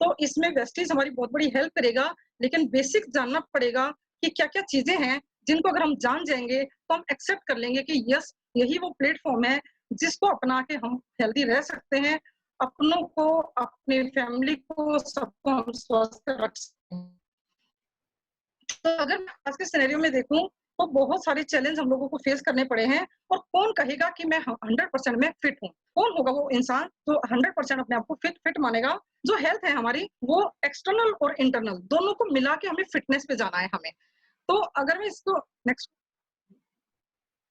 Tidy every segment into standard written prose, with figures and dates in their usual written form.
तो इसमें वेस्टीज हमारी बहुत बड़ी हेल्प करेगा, लेकिन बेसिक जानना पड़ेगा कि क्या-क्या चीज़ें हैं, जिनको अगर हम जान जाएँगे, तो हम एक्सेप्ट कर लेंगे कि यस, यही वो प्लेटफ़ॉर्म है, जिसको अपना के हम हेल्दी रह सकते हैं। अपनों को, अपनी फैमिली को, सबको हम स्वस्थ रख सकते हैं। तो अगर मैं आज के सिनेरियो में देखूँ, तो बहुत सारे चैलेंज हम लोगों को फेस करने पड़े हैं और कौन कहेगा कि मैं ह 100% मैं फिट हूँ? कौन होगा वो इंसान जो 100% अपने आप को फिट मानेगा? जो हेल्थ है हमारी, वो एक्सटर्नल और इंटरनल दोनों को मिला के हमें फिटनेस पे जाना है हमें। तो अगर मैं इसको नेक्स्ट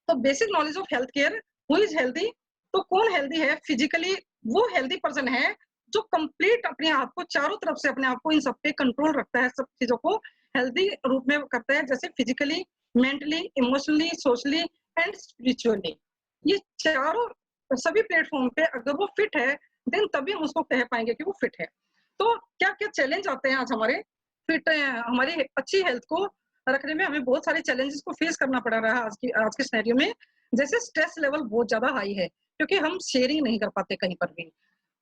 तो basic knowledge of health care, who is healthy? तो कौन हेल्दी है फिजिकली? वो हेल्दी पर्सन है जो कंप्लीट अपने आप को चारों तरफ से अपने आप को इन सब पे कंट्रोल रखता है, सब चीजों को हेल्दी रूप में करता है, जैसे physically, mentally, emotionally, socially and spiritually. ये चारों सभी प्लेटफॉर्म पे अगर वो फिट है, देन तभी हम उसको कह पाएंगे कि वो फिट है। तो क्या क्या चैलेंज आते हैं आज हमारे फिट हमारी अच्छी हेल्थ को रखने में? हमें बहुत सारे चैलेंजेस को फेस करना पड़ रहा है आज के सिनेरियो में। जैसे स्ट्रेस लेवल बहुत ज्यादा हाई है, क्योंकि हम शेयरिंग नहीं कर पाते कहीं पर भी।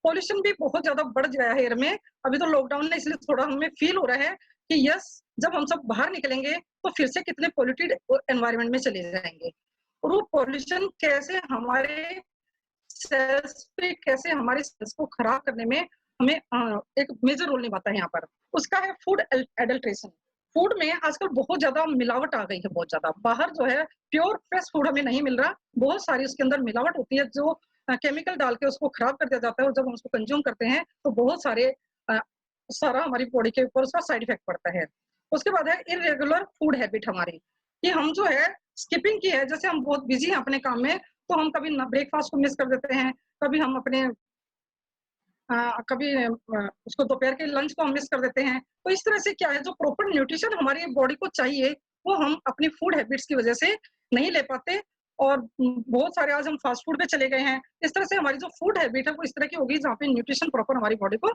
पॉल्यूशन भी बहुत ज्यादा बढ़ गया है एयर में। अभी तो लॉकडाउन है, इसलिए थोड़ा हमें फील हो रहा है कि यस, जब हम सब बाहर निकलेंगे तो फिर से कितने पॉल्यूटेड एनवायरनमेंट में चले जाएंगे, और वो पॉल्यूशन कैसे हमारे सेल्स पे, कैसे हमारे सेल्स को खराब करने में हमें एक मेजर रोल निभाता है यहाँ पर। उसका है फूड एडल्ट्रेशन। फूड में आजकल बहुत ज्यादा मिलावट आ गई है, बहुत ज्यादा। बाहर जो है प्योर फ्रेश फूड हमें नहीं मिल रहा, बहुत सारी उसके अंदर मिलावट होती है, जो केमिकल डाल के उसको खराब कर दिया जाता है, और जब हम उसको कंज्यूम करते हैं तो बहुत सारे अ, सारा हमारी बॉडी के ऊपर उसका साइड इफेक्ट पड़ता है। उसके बाद है इरेगुलर फूड हैबिट हमारी, कि हम जो है स्किपिंग की है। जैसे हम बहुत बिजी हैं अपने काम में, तो हम कभी ब्रेकफास्ट को मिस कर देते हैं, कभी हम अपने कभी उसको दोपहर के लंच को हम मिस कर देते हैं। तो इस तरह से क्या है, जो प्रॉपर न्यूट्रिशन हमारी बॉडी को चाहिए, वो हम अपनी फूड हैबिट्स की वजह से नहीं ले पाते। और बहुत सारे आज हम फास्ट फूड पे चले गए हैं। इस तरह से हमारी जो फूड हैबिट है वो इस तरह की होगी, जहाँ पे न्यूट्रिशन प्रॉपर हमारी बॉडी को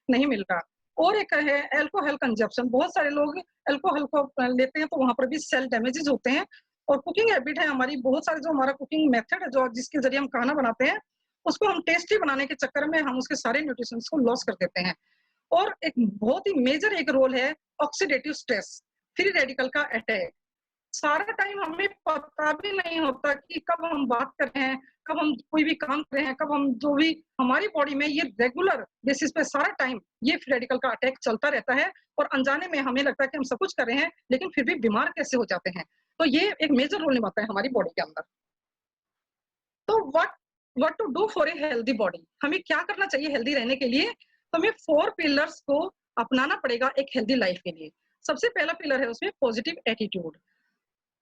नहीं मिल रहा। और एक है अल्कोहल कंजप्शन। बहुत सारे लोग अल्कोहल को लेते हैं, तो वहां पर भी सेल डैमेजेस होते हैं। और कुकिंग हैबिट है हमारी, बहुत सारे जो हमारा कुकिंग मेथड है, जो जिसके जरिए हम खाना बनाते हैं, उसको हम टेस्टी बनाने के चक्कर में हम उसके सारे न्यूट्रिशंस को लॉस कर देते हैं। और एक बहुत ही मेजर एक रोल है ऑक्सीडेटिव स्ट्रेस, फ्री रेडिकल का अटैक। सारा टाइम हमें पता भी नहीं होता कि कब हम बात कर रहे हैं, कब हम कोई भी काम कर रहे हैं, कब हम जो भी हमारी बॉडी में ये रेगुलर बेसिस पे सारा टाइम ये फ्री रेडिकल का अटैक चलता रहता है। और अनजाने में हमें लगता है कि हम सब कुछ कर रहे हैं, लेकिन फिर भी बीमार कैसे हो जाते हैं। तो ये एक मेजर रोल निभाता है हमारी बॉडी के अंदर। तो what to do for a healthy body? हमें क्या करना चाहिए हेल्दी रहने के लिए? तो हमें 4 पिलर्स को अपनाना पड़ेगा एक हेल्दी लाइफ के लिए। सबसे पहला पिलर है उसमें पॉजिटिव एटीट्यूड।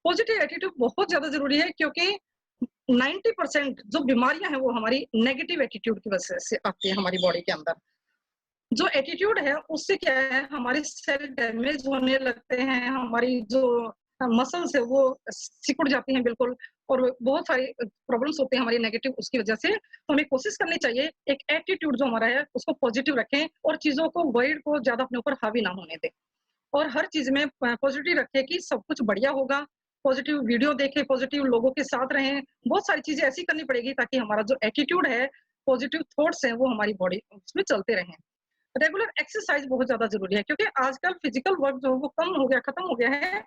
पॉजिटिव एटीट्यूड बहुत ज्यादा जरूरी है, क्योंकि 90% जो बीमारियां हैं वो हमारी नेगेटिव एटीट्यूड की वजह से आती है हमारी बॉडी के अंदर। जो एटीट्यूड है उससे क्या है, हमारी सेल डैमेज होने लगते हैं, हमारी जो मसल्स है वो सिकुड़ जाती हैं बिल्कुल, और बहुत सारी प्रॉब्लम्स होते हैं हमारी नेगेटिव उसकी वजह से। तो हमें कोशिश करनी चाहिए एक एटीट्यूड जो हमारा है उसको पॉजिटिव रखें, और चीजों को, वर्ल्ड को ज्यादा अपने ऊपर हावी ना होने दें, और हर चीज में पॉजिटिव रखें कि सब कुछ बढ़िया होगा। पॉजिटिव वीडियो देखें, पॉजिटिव लोगों के साथ रहें। बहुत सारी चीजें ऐसी करनी पड़ेगी ताकि हमारा जो एटीट्यूड है, पॉजिटिव थॉट्स हैं, वो हमारी बॉडी उसमें चलते रहें। रेगुलर एक्सरसाइज बहुत ज्यादा जरूरी है, क्योंकि आजकल फिजिकल वर्क जो है वो कम हो गया, खत्म हो गया है,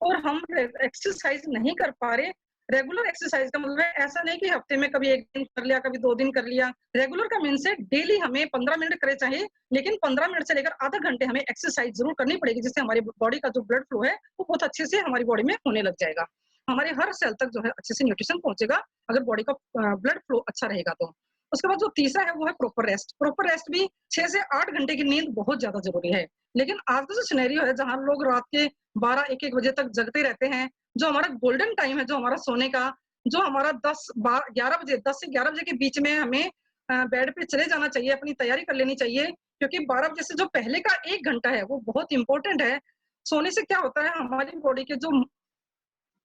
और हम एक्सरसाइज नहीं कर पा रहे। रेगुलर एक्सरसाइज का मतलब है ऐसा नहीं कि हफ्ते में कभी 1 दिन कर लिया, कभी 2 दिन कर लिया। रेगुलर का मीन से डेली हमें 15 मिनट करे चाहिए, लेकिन 15 मिनट से लेकर आधा घंटे हमें एक्सरसाइज जरूर करनी पड़ेगी, जिससे हमारी बॉडी का जो ब्लड फ्लो है वो बहुत अच्छे से हमारी बॉडी में होने लग जाएगा। हमारे हर सेल तक जो है अच्छे से न्यूट्रिशन पहुंचेगा, अगर बॉडी का ब्लड फ्लो अच्छा रहेगा तो। उसके बाद जो तीसरा है वो है प्रॉपर रेस्ट। प्रॉपर रेस्ट भी 6 से 8 घंटे की नींद बहुत ज्यादा जरूरी है। लेकिन आज का जो सिनेरियो है, जहां लोग रात के 12-1-1 बजे तक जगते रहते हैं, जो हमारा गोल्डन टाइम है जो हमारा सोने का, जो हमारा 11 बजे, 10 से 11 बजे के बीच में हमें बेड पे चले जाना चाहिए, अपनी तैयारी कर लेनी चाहिए, क्योंकि 12 बजे से जो पहले का 1 घंटा है वो बहुत इंपॉर्टेंट है। सोने से क्या होता है, हमारी बॉडी के जो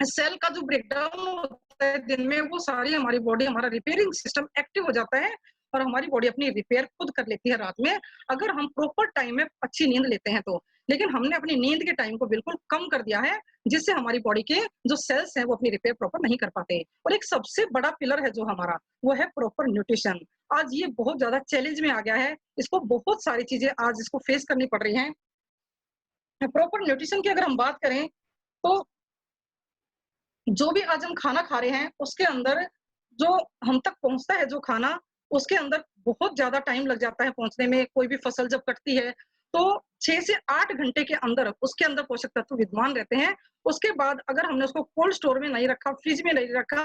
सेल का जो ब्रेकडाउन होता है दिन में, वो सारी हमारी बॉडी, हमारा रिपेयरिंग सिस्टम एक्टिव हो जाता है, और हमारी बॉडी अपनी रिपेयर खुद कर लेती है रात में, अगर हम प्रॉपर टाइम में अच्छी नींद लेते हैं तो। लेकिन हमने अपनी नींद के टाइम को बिल्कुल कम कर दिया है, जिससे हमारी बॉडी के जो सेल्स हैं वो अपनी रिपेयर प्रॉपर नहीं कर पाते। और एक सबसे बड़ा पिलर है जो हमारा, वो है प्रॉपर न्यूट्रिशन। आज ये बहुत ज़्यादा चैलेंज में आ गया है। इसको बहुत सारी चीज़ें आज इसको फेस करनी पड़ रही हैं। प्रॉपर न्यूट्रिशन की अगर हम बात करें, तो जो भी आज हम खाना खा रहे हैं, उसके अंदर जो हम तक पहुँचता है जो खाना, उसके अंदर बहुत ज़्यादा टाइम लग जाता है पहुँचने में। कोई भी फसल जब कटती है, तो 6 से 8 घंटे के अंदर उसके अंदर पोषक तत्व विद्यमान रहते हैं। उसके बाद अगर हमने उसको कोल्ड स्टोर में नहीं रखा, फ्रिज में नहीं रखा,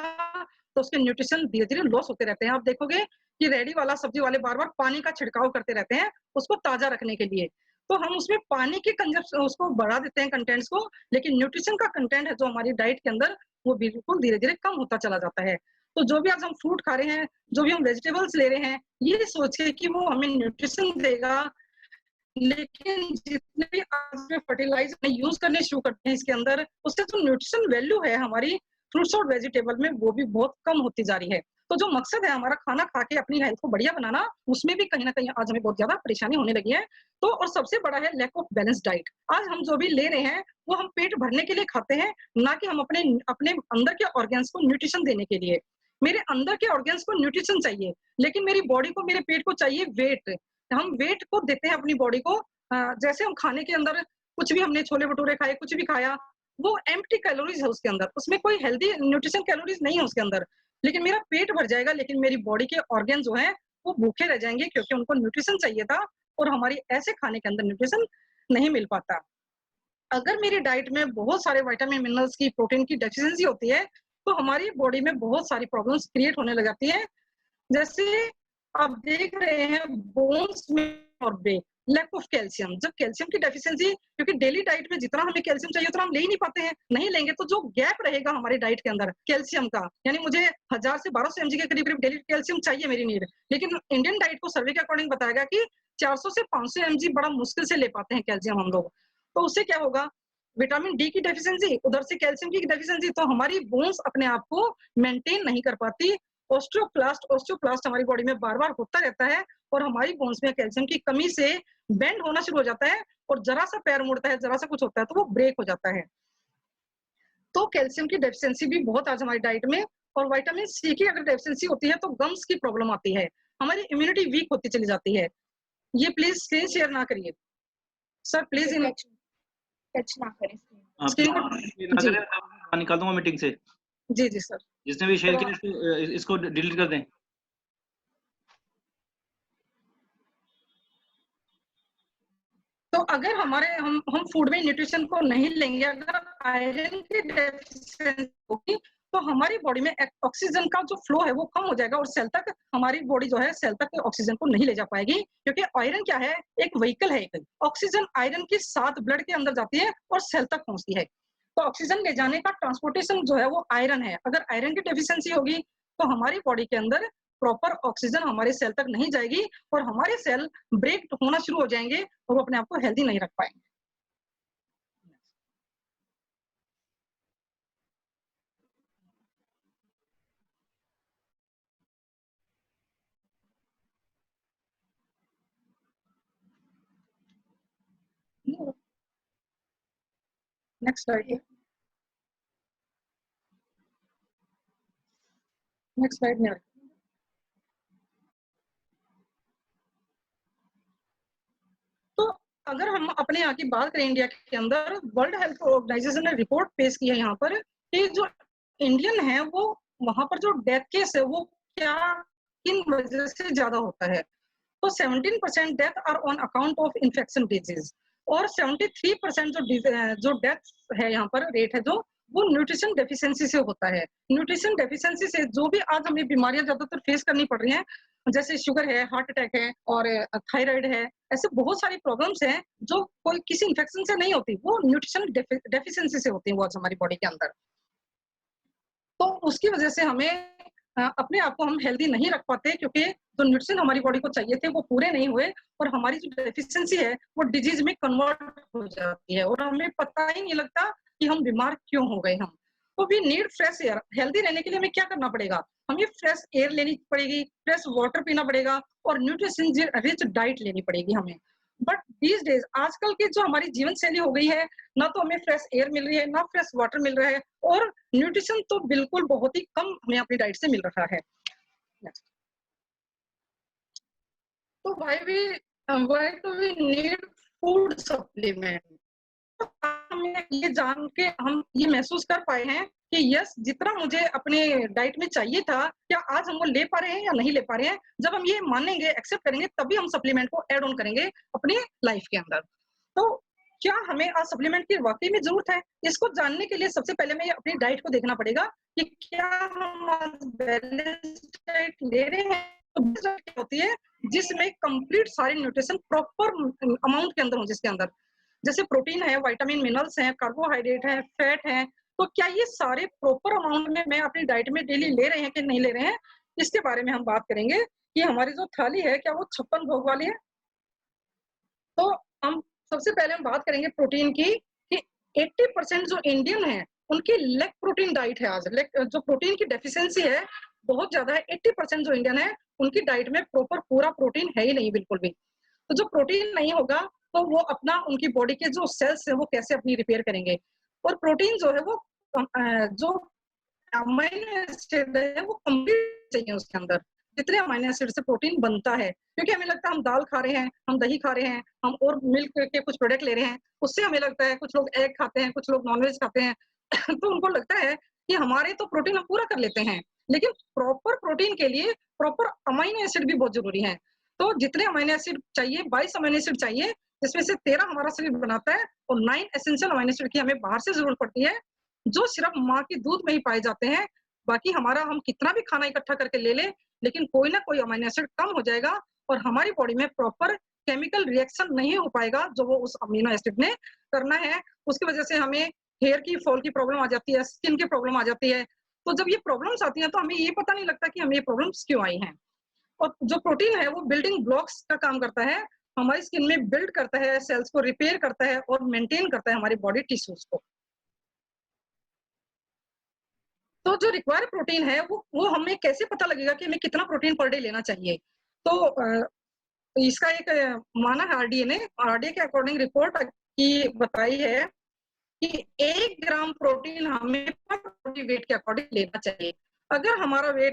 तो उसके न्यूट्रिशन धीरे-धीरे लॉस होते रहते हैं। आप देखोगे कि रेडी वाला, सब्जी वाले बार-बार पानी का छिड़काव करते रहते हैं, उसको ताज़ा रखने के लिए। तो हम उसमें पानी के उसको बढ़ा देते हैं कंटेंट्स को, लेकिन न्यूट्रिशन का कंटेंट है जो हमारी डाइट के अंदर, वो बिल्कुल धीरे-धीरे कम होता चला जाता है। तो जो भी आज हम फ्रूट खा रहे हैं, जो भी हम वेजिटेबल्स ले रहे हैं, ये सोच के कि वो हमें न्यूट्रिशन देगा, लेकिन जितने भी आज में फर्टिलाइज़र यूज़ करने शुरू करते हैं इसके अंदर, उससे जो न्यूट्रिशन वैल्यू है हमारी फ्रूट्स और वेजिटेबल में, वो भी बहुत कम होती जा रही है। तो जो मकसद है हमारा खाना खा के अपनी हेल्थ को बढ़िया बनाना, उसमें भी कहीं न कहीं आज हमें बहुत ज़्यादा परेशानी होने लगी है। तो और सबसे बड़ा है लैक ऑफ बैलेंस्ड डाइट। आज हम जो भी ले रहे हैं, वो हम पेट भरने के लिए खाते हैं, ना कि हम अपने अपने अंदर के ऑर्गन्स को न्यूट्रिशन देने के लिए। मेरे अंदर के ऑर्गन्स को न्यूट्रिशन चाहिए, लेकिन मेरी बॉडी को, मेरे पेट को चाहिए वेट। हम वेट को देते हैं अपनी बॉडी को। जैसे हम खाने के अंदर कुछ भी हमने छोले-भटूरे खाए, कुछ भी खाया, वो एम्प्टी कैलोरीज़ है उसके अंदर, उसमें कोई हेल्दी न्यूट्रिशन कैलोरीज़ नहीं है उसके अंदर। लेकिन मेरा पेट भर जाएगा, लेकिन मेरी बॉडी के ऑर्गन जो हैं, वो भूखे रह जाएँगे, क्योंकि उनको न्यूट्रिशन चाहिए था और हमारी ऐसे खाने के अंदर न्यूट्रिशन नहीं मिल पाता। अगर मेरी डाइट में बहुत सारे विटामिन, मिनरल्स की, प्रोटीन की डेफिशिएंसी होती है, तो हमारी बॉडी में बहुत सारी प्रॉब्लम्स क्रिएट होने लग जाती हैं। जैसे आप देख रहे हैं बोन्स में और ब्रेक, लैक ऑफ कैल्शियम। जब कैल्शियम की डेफिशिएंसी, क्योंकि डेली डाइट में जितना हमें कैल्शियम चाहिए उतना हम ले ही नहीं पाते हैं। नहीं लेंगे तो जो गैप रहेगा हमारी डाइट के अंदर कैल्शियम का, यानी मुझे 1000 से 1200 एमजी के करीब-करीब डेली कैल्शियम चाहिए मेरी नीड। लेकिन इंडियन डाइट को सर्वे के अकॉर्डिंग बताया गया कि 400 से 500 एमजी बड़ा मुश्किल से ले पाते हैं कैल्शियम हम लोग। तो उससे क्या होगा? विटामिन डी की डेफिशिएंसी, उधर से कैल्शियम की डेफिशिएंसी, तो हमारी बोन्स अपने आप को मेंटेन नहीं कर पाती। ऑस्टियोक्लास्ट हमारी बॉडी में बार-बार होता रहता है और हमारी बोन्स में कैल्शियम की कमी से बेंड होना शुरू हो जाता है और ज़रा-सा पैर मुड़ता है, ज़रा-सा कुछ होता है तो वो ब्रेक हो जाता है। तो कैल्शियम की डेफिशिएंसी भी बहुत आज हमारी डाइट में, और विटामिन सी की अगर डेफिशिएंसी होती है तो गम्स की प्रॉब्लम आती है। हमारी इम्यूनिटी वीक होती चली जाती है। ये प्लीज़ स्क्रीन शेयर ना करिए। सर प्लीज़ इन टच ना करें स्क्रीन। स्क्रीन को ना जी। करें, मैं निकाल दूँगा मीटिंग से। जी, जी सर। जिसने भी शेयर तो किया इसको डिलीट कर दें। तो अगर हमारे हम फूड में न्यूट्रिशन को नहीं लेंगे, अगर आयरन की डेफिशिएंसी होगी, तो हमारी बॉडी में ऑक्सीजन का जो फ्लो है वो कम हो जाएगा और सेल तक हमारी बॉडी जो है सेल तक ऑक्सीजन को नहीं ले जा पाएगी, क्योंकि आयरन क्या है, एक व्हीकल है। एक ऑक्सीजन आयरन के साथ ब्लड के अंदर जाती है और सेल तक पहुंचती है। तो ऑक्सीजन ले जाने का ट्रांसपोर्टेशन जो है वो आयरन है। अगर आयरन की डेफिशिएंसी होगी, तो हमारी बॉडी के अंदर प्रॉपर ऑक्सीजन हमारे सेल तक नहीं जाएगी और हमारे सेल ब्रेक होना शुरू हो जाएंगे और वो अपने आप को हेल्दी नहीं रख पाएंगे। Next slide. नेक्स्ट स्लाइड में तो अगर हम अपने यहाँ की बात करें, इंडिया के अंदर वर्ल्ड हेल्थ ऑर्गेनाइजेशन ने रिपोर्ट पेश की है यहाँ पर कि जो इंडियन है वो, वहां पर जो डेथ केस है वो क्या, किन वजह से ज्यादा होता है। तो 17% death are on account of infection disease और 73% जो डेथ है यहाँ पर रेट है जो, वो न्यूट्रिशन डेफिशिएंसी से होता है। न्यूट्रिशन डेफिशिएंसी से जो भी आज हमें बीमारियां ज्यादातर फेस करनी पड़ रही हैं, जैसे शुगर है, हार्ट अटैक है और थायराइड है, ऐसे बहुत सारी प्रॉब्लम्स हैं जो कोई किसी इन्फेक्शन से नहीं होती, वो न्यूट्रिशन डेफिशिएंसी से होती है वो आज हमारी बॉडी के अंदर। तो उसकी वजह से हमें अपने आप को हम हेल्दी नहीं रख पाते, क्योंकि जो न्यूट्रिशन हमारी बॉडी को चाहिए थे वो पूरे नहीं हुए और हमारी जो डेफिशिएंसी है वो डिजीज में कन्वर्ट हो जाती है और हमें पता ही नहीं लगता कि हम बीमार क्यों हो गए। हम तो we need fresh air. Healthy रहने के लिए हमें क्या करना पड़ेगा, हमें फ्रेश एयर लेनी पड़ेगी, फ्रेश वाटर पीना पड़ेगा और न्यूट्रिशन रिच डाइट लेनी पड़ेगी हमें। बट दीज डेज आजकल की जो हमारी जीवन शैली हो गई है, ना तो हमें फ्रेश एयर मिल रही है, ना फ्रेश वाटर मिल रहा है और न्यूट्रिशन तो बिल्कुल बहुत ही कम हमें अपनी डाइट से मिल रहा है। तो why do we need food supplement? हमने ये जान के हम ये महसूस कर पाए हैं कि यस, जितना मुझे अपने डाइट में चाहिए था, क्या आज हम वो ले पा रहे हैं या नहीं ले पा रहे हैं। जब हम ये मानेंगे, एक्सेप्ट करेंगे, तभी हम सप्लीमेंट को ऐड ऑन करेंगे अपनी लाइफ के अंदर। तो क्या हमें आज सप्लीमेंट की वाकई में जरूरत है? इसको जानने के लिए सबसे पहले हमें अपनी डाइट को देखना पड़ेगा कि क्या हम आज बैलेंस्ड डाइट ले रहे हैं। तो बैलेंस्ड डाइट क्या होती है? जिसमें कंप्लीट सारे न्यूट्रिशन प्रॉपर अमाउंट के अंदर हो, जिसके अंदर जैसे प्रोटीन है, विटामिन, मिनरल्स हैं, कार्बोहाइड्रेट है, फैट है। तो क्या ये सारे प्रॉपर अमाउंट में मैं अपनी डाइट में डेली ले रहे हैं कि नहीं ले रहे हैं, इसके बारे में हम बात करेंगे कि हमारी जो थाली है क्या वो 56 भोग वाली है। तो हम सबसे पहले हम बात करेंगे प्रोटीन की कि 80% जो इंडियन है उनकी लेग प्रोटीन डाइट है। आज जो प्रोटीन की डेफिशिएंसी है बहुत ज्यादा है। 80% जो इंडियन है उनकी डाइट में प्रॉपर पूरा प्रोटीन है ही नहीं, बिल्कुल भी। तो जो प्रोटीन नहीं होगा तो वो अपना उनकी बॉडी के जो सेल्स है वो कैसे अपनी रिपेयर करेंगे। और प्रोटीन जो है वो जो अमीनो एसिड है वो कंप्लीट चाहिए उसके अंदर, जितने अमीनो एसिड से प्रोटीन बनता है। क्योंकि हमें लगता है हम दाल खा रहे हैं, हम दही खा रहे हैं, हम और मिल्क के कुछ प्रोडक्ट ले रहे हैं, उससे हमें लगता है, कुछ लोग एग खाते हैं, कुछ लोग नॉनवेज खाते हैं तो उनको लगता है कि हमारे तो प्रोटीन हम पूरा कर लेते हैं। लेकिन प्रॉपर प्रोटीन के लिए प्रॉपर अमीनो एसिड भी बहुत जरूरी है। तो जितने अमीनो एसिड चाहिए, 22 अमीनो एसिड चाहिए, जिसमें से 13 हमारा शरीर बनाता है और 9 एसेंशियल अमीनो एसिड की हमें बाहर से जरूरत पड़ती है, जो सिर्फ माँ की दूध में ही पाए जाते हैं। बाकी हमारा हम कितना भी खाना इकट्ठा करके ले लें, लेकिन कोई ना कोई अमीनो एसिड कम हो जाएगा और हमारी बॉडी में प्रॉपर केमिकल रिएक्शन नहीं हो पाएगा जो वो उस अमीनो एसिड ने करना है। उसकी वजह से हमें हेयर की फॉल की प्रॉब्लम आ जाती है, स्किन की प्रॉब्लम आ जाती है। तो जब ये प्रॉब्लम्स आती हैं तो हमें ये पता नहीं लगता कि हमें ये प्रॉब्लम्स क्यों आई हैं। और जो प्रोटीन है वो बिल्डिंग ब्लॉक्स का काम करता है, हमारी स्किन में बिल्ड करता है, सेल्स को रिपेयर करता है और मेंटेन करता है हमारी बॉडी टिश्यूज को। तो जो रिक्वायर्ड प्रोटीन है वो हमें कैसे पता लगेगा कि हमें कितना प्रोटीन पर डे लेना चाहिए। तो इसका एक माना है आरडीए के अकॉर्डिंग रिपोर्ट की बताई है कि 1 ग्राम प्रोटीन हमें पर बॉडी वेट के अकॉर्डिंग लेना चाहिए। अगर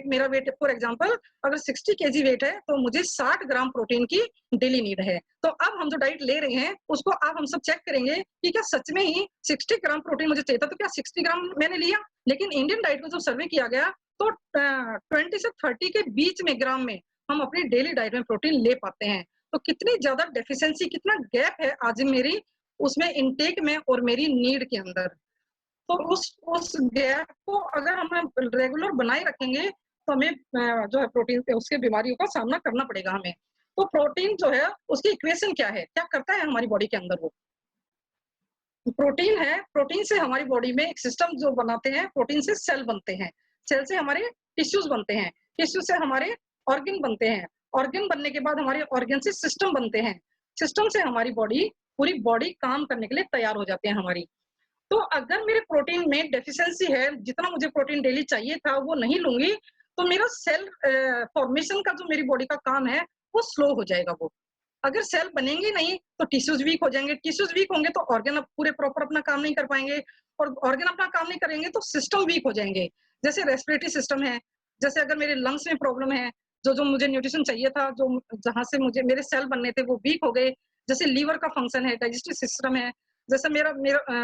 मेरा वेट फॉर एग्जांपल अगर 60 केजी वेट है तो मुझे 60 ग्राम प्रोटीन की डेली नीड है। तो अब हम जो डाइट ले रहे हैं उसको अब हम सब चेक करेंगे कि क्या सच में ही 60 ग्राम प्रोटीन मुझे चाहिए था, तो क्या 60 ग्राम मैंने लिया। लेकिन इंडियन डाइट में जो सर्वे किया गया तो 20 से 30 के बीच में ग्राम में हम अपनी डेली डाइट में प्रोटीन ले पाते हैं। तो कितनी ज्यादा डेफिशिएंसी, कितना गैप है आज मेरी उसमें इनटेक में और मेरी नीड के अंदर। तो उस गैप को अगर हम रेगुलर बनाए रखेंगे तो हमें जो है प्रोटीन उसके बीमारियों का सामना करना पड़ेगा हमें। तो प्रोटीन जो है उसकी इक्वेशन क्या है, क्या करता है हमारी बॉडी के अंदर। वो प्रोटीन है, प्रोटीन से हमारी बॉडी में एक सिस्टम जो बनाते हैं, प्रोटीन से सेल बनते हैं, सेल से हमारे टिश्यूज बनते हैं, टिश्यू से हमारे ऑर्गन बनते हैं, ऑर्गन बनने के बाद हमारे ऑर्गन से सिस्टम बनते हैं, सिस्टम से हमारी पूरी बॉडी काम करने के लिए तैयार हो जाती है हमारी। तो अगर मेरे प्रोटीन में डेफिशिएंसी है, जितना मुझे प्रोटीन डेली चाहिए था वो नहीं लूंगी, तो मेरा सेल फॉर्मेशन का जो मेरी बॉडी का काम है वो स्लो हो जाएगा। वो अगर सेल बनेंगे नहीं तो टिश्यूज वीक हो जाएंगे, टिश्यूज वीक होंगे तो ऑर्गन पूरे प्रॉपर अपना काम नहीं कर पाएंगे, और ऑर्गन अपना काम नहीं करेंगे तो सिस्टम वीक हो जाएंगे। जैसे रेस्पिरेटरी सिस्टम है, जैसे अगर मेरे लंग्स में प्रॉब्लम है, जो मुझे न्यूट्रिशन चाहिए था, जो जहां से मुझे मेरे सेल बनने थे वो वीक हो गए। जैसे लीवर का फंक्शन है, डाइजेस्टिव सिस्टम है, जैसे मेरा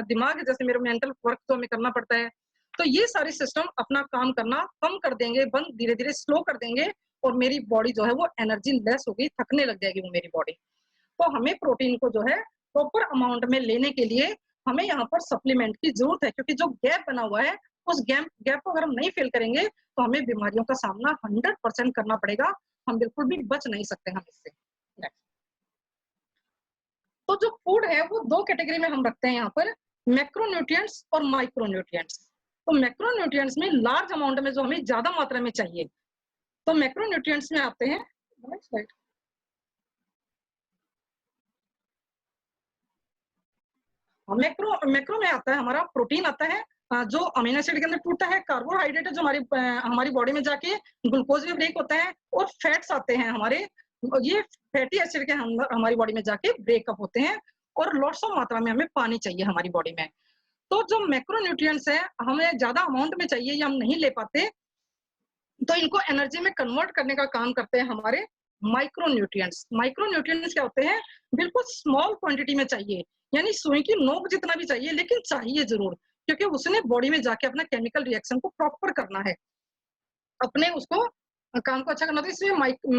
दिमाग है, जैसे मेरा मेंटल वर्क तो हमें करना पड़ता है। तो ये सारे सिस्टम अपना काम करना कम कर देंगे, बंद धीरे धीरे स्लो कर देंगे, और मेरी बॉडी जो है वो एनर्जी लेस होगी, थकने लग जाएगी वो मेरी बॉडी। तो हमें प्रोटीन को जो है प्रॉपर अमाउंट में लेने के लिए हमें यहाँ पर सप्लीमेंट की जरूरत है, क्योंकि जो गैप बना हुआ है उस गैप को अगर हम नहीं फिल करेंगे तो हमें बीमारियों का सामना 100% करना पड़ेगा। हम बिल्कुल भी बच नहीं सकते हम इससे। तो जो फूड है वो 2 कैटेगरी में हम रखते हैं यहाँ पर, मैक्रोन्यूट्रिएंट्स और माइक्रोन्यूट्रिएंट्स। तो मैक्रोन्यूट्रिएंट्स में लार्ज अमाउंट में जो हमें ज्यादा मात्रा में चाहिए, तो मैक्रोन्यूट्रिएंट्स में आते हैं मैक्रो में आता है हमारा प्रोटीन आता है, जो अमीनो एसिड के अंदर टूटता है, कार्बोहाइड्रेट है जो हमारी बॉडी में जाके ग्लूकोज में ब्रेक होता है, और फैट्स आते हैं हमारे, ये फैटी एसिड के अंदर हमारी बॉडी में जाके ब्रेकअप होते हैं, और लॉट्स ऑफ मात्रा में हमें पानी चाहिए हमारी बॉडी में। तो जो मैक्रोन्यूट्रिएंट्स है हमें ज्यादा अमाउंट में चाहिए या हम नहीं ले पाते, तो इनको एनर्जी में कन्वर्ट करने का काम करते हैं हमारे माइक्रो न्यूट्रिएंट्स क्या होते हैं? बिल्कुल स्मॉल क्वांटिटी में चाहिए, यानी सुई की नोक जितना भी चाहिए, लेकिन चाहिए जरूर, क्योंकि उसने बॉडी में जाके अपना केमिकल रिएक्शन को प्रॉपर करना है, अपने उसको काम को अच्छा करना। तो इसमें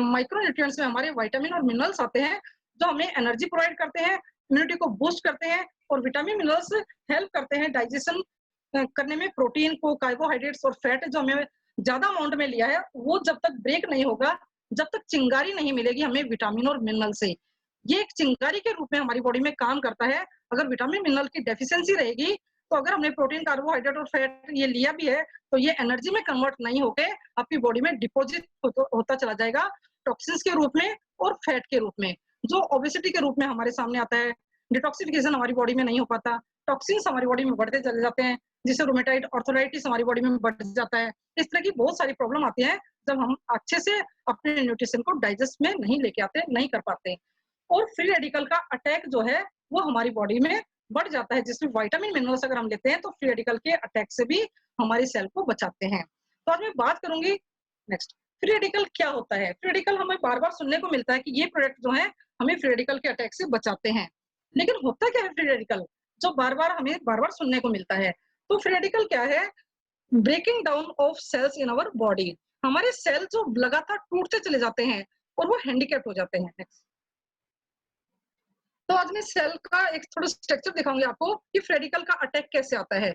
माइक्रो न्यूट्रिएंट्स में हमारे विटामिन और मिनरल्स आते हैं, जो हमें एनर्जी प्रोवाइड करते हैं, इम्यूनिटी को बूस्ट करते हैं, और विटामिन मिनरल्स हेल्प करते हैं डाइजेशन करने में। प्रोटीन को, कार्बोहाइड्रेट्स और फैट जो हमें ज्यादा अमाउंट में लिया है, वो जब तक ब्रेक नहीं होगा, जब तक चिंगारी नहीं मिलेगी हमें विटामिन और मिनरल से, ये एक चिंगारी के रूप में हमारी बॉडी में काम करता है। अगर विटामिन मिनरल की डेफिशिएंसी रहेगी, तो अगर हमने प्रोटीन, कार्बोहाइड्रेट और फैट ये लिया भी है, तो ये एनर्जी में कन्वर्ट नहीं होके आपकी बॉडी में डिपॉजिट होता चला जाएगा, टॉक्सिन्स के रूप में और फैट के रूप में, जो ओबेसिटी के रूप में हमारे सामने आता है। डिटॉक्सिफिकेशन हमारी बॉडी में नहीं हो पाता, टॉक्सिन्स हमारी बॉडी में बढ़ते चले जाते हैं, जिससे रूमेटाइड आर्थराइटिस हमारी बॉडी में बढ़ जाता है। इस तरह की बहुत सारी प्रॉब्लम आती है जब हम अच्छे से अपने न्यूट्रिशन को डाइजेस्ट में नहीं लेके आते, नहीं कर पाते। और फ्री रेडिकल का अटैक जो है वो हमारी बॉडी में बढ़ जाता है, जिसमें विटामिन मिनरल्स अगर हम लेते हैं तो फ्री रेडिकल के अटैक से भी हमारी सेल को बचाते हैं। तो आज मैं बात करूंगी नेक्स्ट, फ्री रेडिकल क्या होता है। फ्री रेडिकल हमें बार बार सुनने को मिलता है कि ये प्रोडक्ट जो है हमें फ्री रेडिकल के अटैक से बचाते हैं, लेकिन होता क्या है फ्री रेडिकल, जो हमें बार बार सुनने को मिलता है। तो फ्री रेडिकल क्या है? Breaking down of cells in our body. हमारे सेल जो लगातार टूटते चले जाते हैं और वो हैंडीकैप हो जाते हैं। तो आज मैं सेल का एक थोड़ा स्ट्रक्चर दिखाऊंगी आपको कि फ्री रेडिकल का अटैक कैसे आता है।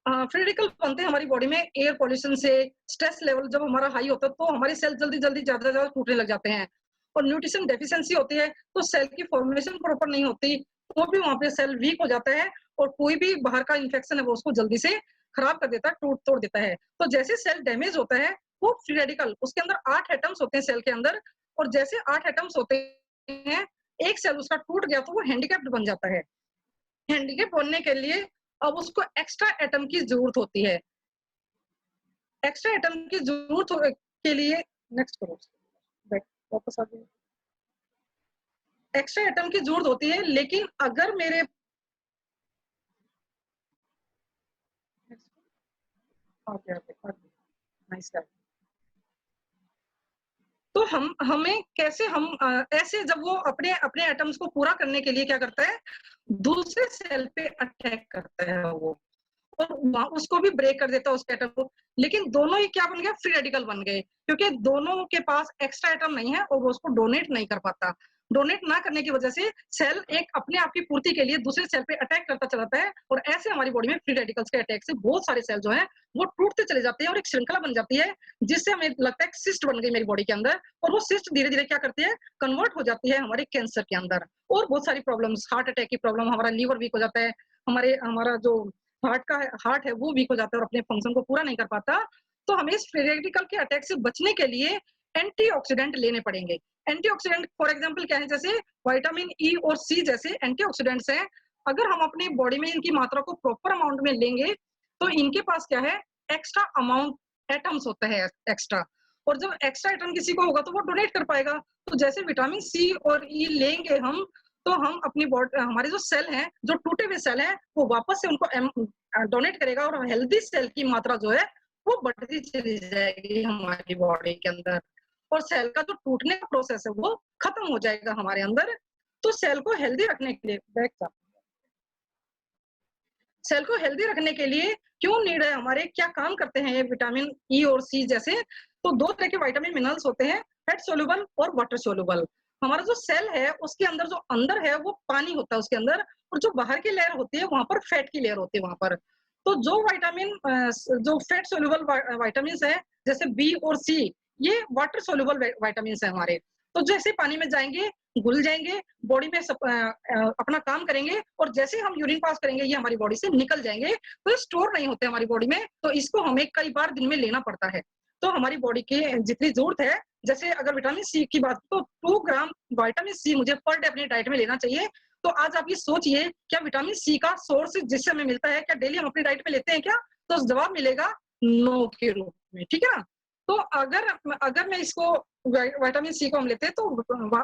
फ्री रेडिकल बनते हैं हमारी बॉडी में एयर पॉल्यूशन से, स्ट्रेस लेवल जब हमारा हाई होता है तो हमारे सेल जल्दी जल्दी ज्यादा टूटने लग जाते हैं, और न्यूट्रिशन डेफिशिएंसी होती है तो सेल की फॉर्मेशन प्रॉपर नहीं होती, तो भी वहां पे सेल वीक हो जाता है, और कोई भी बाहर का इन्फेक्शन है वो उसको जल्दी से खराब कर देता है, तोड़ देता है। तो जैसे सेल डैमेज होता है, वो फ्री रेडिकल, उसके अंदर 8 एटम्स होते हैं सेल के अंदर, और जैसे 8 एटम्स होते हैं, एक सेल उसका टूट गया तो वो हैंडीकैप्ड बन जाता है। हैंडीकैप बनने के लिए अब उसको एक्स्ट्रा एटम की जरूरत होती है। एक्स्ट्रा एटम की जरूरत के लिए नेक्स्ट करो, वापस आ गए। एक्स्ट्रा एटम की जरूरत होती है, लेकिन अगर मेरे तो हमें कैसे ऐसे जब वो अपने अपने एटम्स को पूरा करने के लिए क्या करता है, दूसरे सेल पे अटैक करता है वो, और उसको भी ब्रेक कर देता है उस एटम को। लेकिन दोनों ही क्या बन गए, फ्री रेडिकल बन गए, क्योंकि दोनों के पास एक्स्ट्रा एटम नहीं है और वो उसको डोनेट नहीं कर पाता। डोनेट ना करने की वजह से सेल एक अपने आप की पूर्ति के लिए दूसरे सेल पे अटैक करता चलाता है, और ऐसे हमारी बॉडी में फ्री रेडिकल्स के अटैक से बहुत सारे सेल जो है वो टूटते चले जाते हैं, और एक श्रृंखला बन जाती है, जिससे हमें लगता है सिस्ट बन गई मेरी बॉडी के अंदर, और वो सिस्ट धीरे धीरे क्या करती है, कन्वर्ट हो जाती है हमारे कैंसर के अंदर, और बहुत सारी प्रॉब्लम्स, हार्ट अटैक की प्रॉब्लम, हमारा लीवर वीक हो जाता है, हमारा जो हार्ट है वो वीक हो जाता है और अपने फंक्शन को पूरा नहीं कर पाता। तो हमें इस फ्री रेडिकल के अटैक से बचने के लिए एंटीऑक्सीडेंट लेने पड़ेंगे। एंटीऑक्सीडेंट फॉर एग्जांपल क्या है, जैसे विटामिन ई और सी जैसे एंटीऑक्सीडेंट्स हैं। अगर हम अपनी बॉडी में इनकी मात्रा को प्रॉपर अमाउंट में लेंगे, तो इनके पास क्या है, एक्स्ट्रा अमाउंट एटम्स होता है एक्स्ट्रा, और जब एक्स्ट्रा एटम किसी को होगा तो वो डोनेट कर पाएगा। तो जैसे विटामिन सी और ई लेंगे हम, तो हम अपनी बॉडी, हमारे जो सेल हैं, जो टूटे हुए सेल हैं, वो वापस से उनको डोनेट करेगा, और हेल्दी सेल की मात्रा जो है वो बढ़ती चली जाएगी हमारी बॉडी के अंदर, और सेल का जो टूटने का प्रोसेस है वो खत्म हो जाएगा हमारे अंदर। तो सेल को हेल्दी रखने के लिए सेल को हेल्दी रखने के लिए क्यों नीड है, हमारे क्या काम करते हैं ये विटामिन ई और सी जैसे। तो 2 तरह के विटामिन मिनरल्स होते हैं, फैट सोल्यूबल और वाटर सोल्यूबल। हमारा जो सेल है उसके अंदर जो अंदर है वो पानी होता है उसके अंदर, और जो बाहर की लेयर होती है वहां पर फैट की लेयर होती है वहां पर। तो जो फैट सोल्यूबल विटामिन है, जैसे बी और सी, ये वाटर सोल्यूबल विटामिन है हमारे। तो जैसे पानी में जाएंगे, घुल जाएंगे, बॉडी में अपना काम करेंगे, और जैसे हम यूरिन पास करेंगे ये हमारी बॉडी से निकल जाएंगे, तो स्टोर नहीं होते हमारी बॉडी में, तो इसको हमें कई बार दिन में लेना पड़ता है। तो हमारी बॉडी की जितनी जरूरत है, जैसे अगर विटामिन सी की बात, तो 2 ग्राम विटामिन सी मुझे पर डे अपनी डाइट में लेना चाहिए। तो आज आप ये सोचिए, क्या विटामिन सी का सोर्स जिससे हमें मिलता है, क्या डेली हम अपनी डाइट में लेते हैं क्या? तो जवाब मिलेगा नो के रूप में, ठीक है ना। तो अगर मैं इसको विटामिन सी को हम लेते हैं तो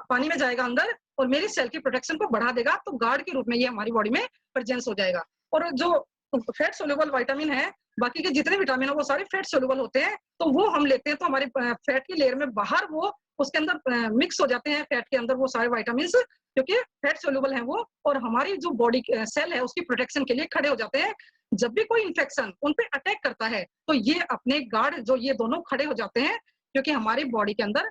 पानी में जाएगा अंदर, और मेरी सेल की प्रोटेक्शन को बढ़ा देगा, तो गार्ड के रूप में ये हमारी बॉडी में प्रेजेंस हो जाएगा। और जो फैट सोल्यूबल विटामिन है, बाकी के जितने विटामिन है वो सारे फैट सोल्यूबल होते हैं, तो वो हम लेते हैं तो हमारी फैट की लेयर में बाहर वो उसके अंदर मिक्स हो जाते हैं, फैट के अंदर वो सारे विटामिन, क्योंकि फैट सोल्यूबल है वो, और हमारी जो बॉडी सेल है उसकी प्रोटेक्शन के लिए खड़े हो जाते हैं। जब भी कोई इंफेक्शन उन पे अटैक करता है तो ये अपने गार्ड जो ये दोनों खड़े हो जाते हैं, क्योंकि हमारी बॉडी के अंदर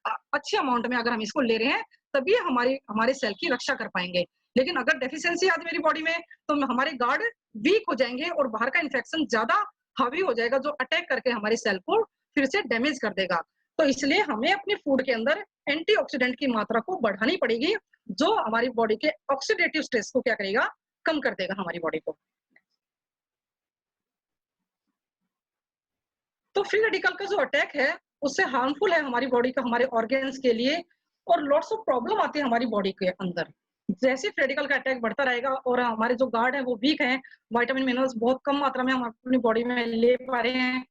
अच्छे अमाउंट में अगर हम इसको ले रहे हैं तभी हमारे सेल की रक्षा कर पाएंगे। लेकिन अगर डेफिशिएंसी आज मेरी बॉडी में, तो हमारे गार्ड वीक हो जाएंगे और बाहर का इन्फेक्शन ज्यादा हावी हो जाएगा, जो अटैक करके हमारे सेल को फिर से डैमेज कर देगा। तो इसलिए हमें अपने फूड के अंदर एंटीऑक्सीडेंट की मात्रा को बढ़ानी पड़ेगी, जो हमारी बॉडी के ऑक्सीडेटिव स्ट्रेस को क्या करेगा, कम कर देगा हमारी बॉडी को। तो फ्री रेडिकल का जो अटैक है उससे हार्मफुल है हमारी बॉडी का, हमारे ऑर्गेन्स के लिए, और लॉट्स ऑफ प्रॉब्लम आती है हमारी बॉडी के अंदर। जैसे फ्री रेडिकल का अटैक बढ़ता रहेगा और हमारे जो गार्ड है वो वीक है, विटामिन मिनरल्स बहुत कम मात्रा में हम अपनी बॉडी में ले पा रहे हैं,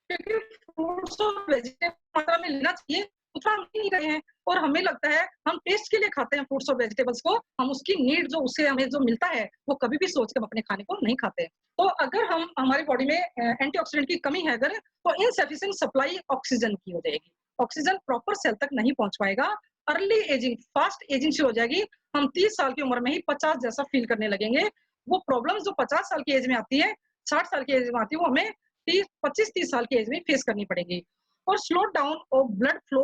क्योंकि फ्रूट्स और वेजिटेबल मात्रा में लेना चाहिए उतना हम नहीं रहे हैं, और हमें लगता है हम टेस्ट के लिए खाते हैं फ्रूट्स और वेजिटेबल्स को, हम उसकी नीड जो उससे हमें जो मिलता है वो कभी भी सोच के हम अपने खाने को नहीं खाते। तो अगर हम हमारी बॉडी में एंटीऑक्सीडेंट की कमी है अगर, तो इनसफिशिएंट सप्लाई ऑक्सीजन की हो जाएगी, ऑक्सीजन प्रॉपर सेल तक नहीं पहुंच पाएगा, अर्ली एजिंग, फास्ट एजिंग शुरू हो जाएगी, हम 30 साल की उम्र में ही 50 जैसा फील करने लगेंगे। वो प्रॉब्लम जो 50 साल की एज में आती है, 60 साल की एज में आती है, वो हमें 25-30 साल की एज में फेस करनी पड़ेगी। और slow down of blood flow,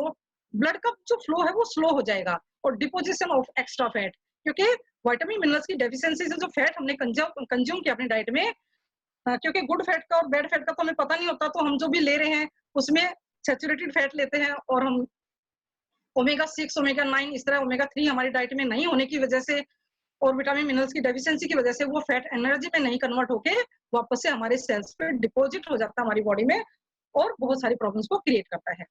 blood का जो फ्लो है वो स्लो हो जाएगा, और डिपोजिशन ऑफ एक्स्ट्रा फैट, क्योंकि विटामिन मिनरल्स की डेफिशिएंसी से जो फैट हमने कंज्यूम किया अपनी डाइट में, क्योंकि गुड फैट का और बैड फैट का तो हमें पता नहीं होता, तो हम जो भी ले रहे हैं उसमें सैचुरेटेड फैट लेते हैं, और हम ओमेगा 6, ओमेगा 9, इस तरह ओमेगा 3 हमारी डाइट में नहीं होने की वजह से और विटामिन मिनरल्स की डेफिशिएंसी की वजह से वो फैट एनर्जी में नहीं कन्वर्ट होके वापस से हमारे सेल्स पे डिपॉजिट हो जाता है हमारी बॉडी में, और बहुत सारी प्रॉब्लम्स को क्रिएट करता है।